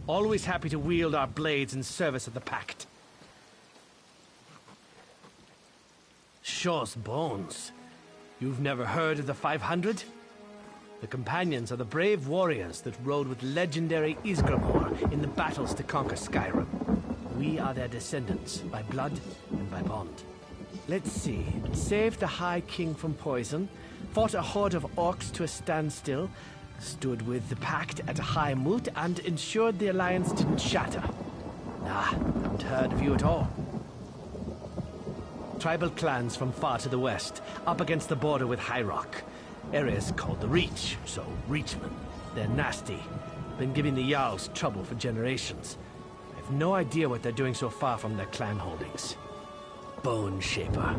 Always happy to wield our blades in service of the Pact. Shaw's Bones. You've never heard of the 500? The companions are the brave warriors that rode with legendary Ysgramor in the battles to conquer Skyrim. We are their descendants, by blood and by bond. Let's see. Saved the High King from poison, fought a horde of orcs to a standstill, stood with the Pact at a high moot, and ensured the alliance didn't shatter. Nah, haven't heard of you at all. Tribal clans from far to the west, up against the border with High Rock. Areas called the Reach, so Reachmen. They're nasty. Been giving the Jarls trouble for generations. I've no idea what they're doing so far from their clan holdings. Bone Shaper.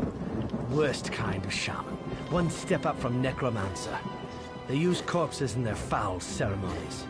Worst kind of shaman. One step up from necromancer. They use corpses in their foul ceremonies.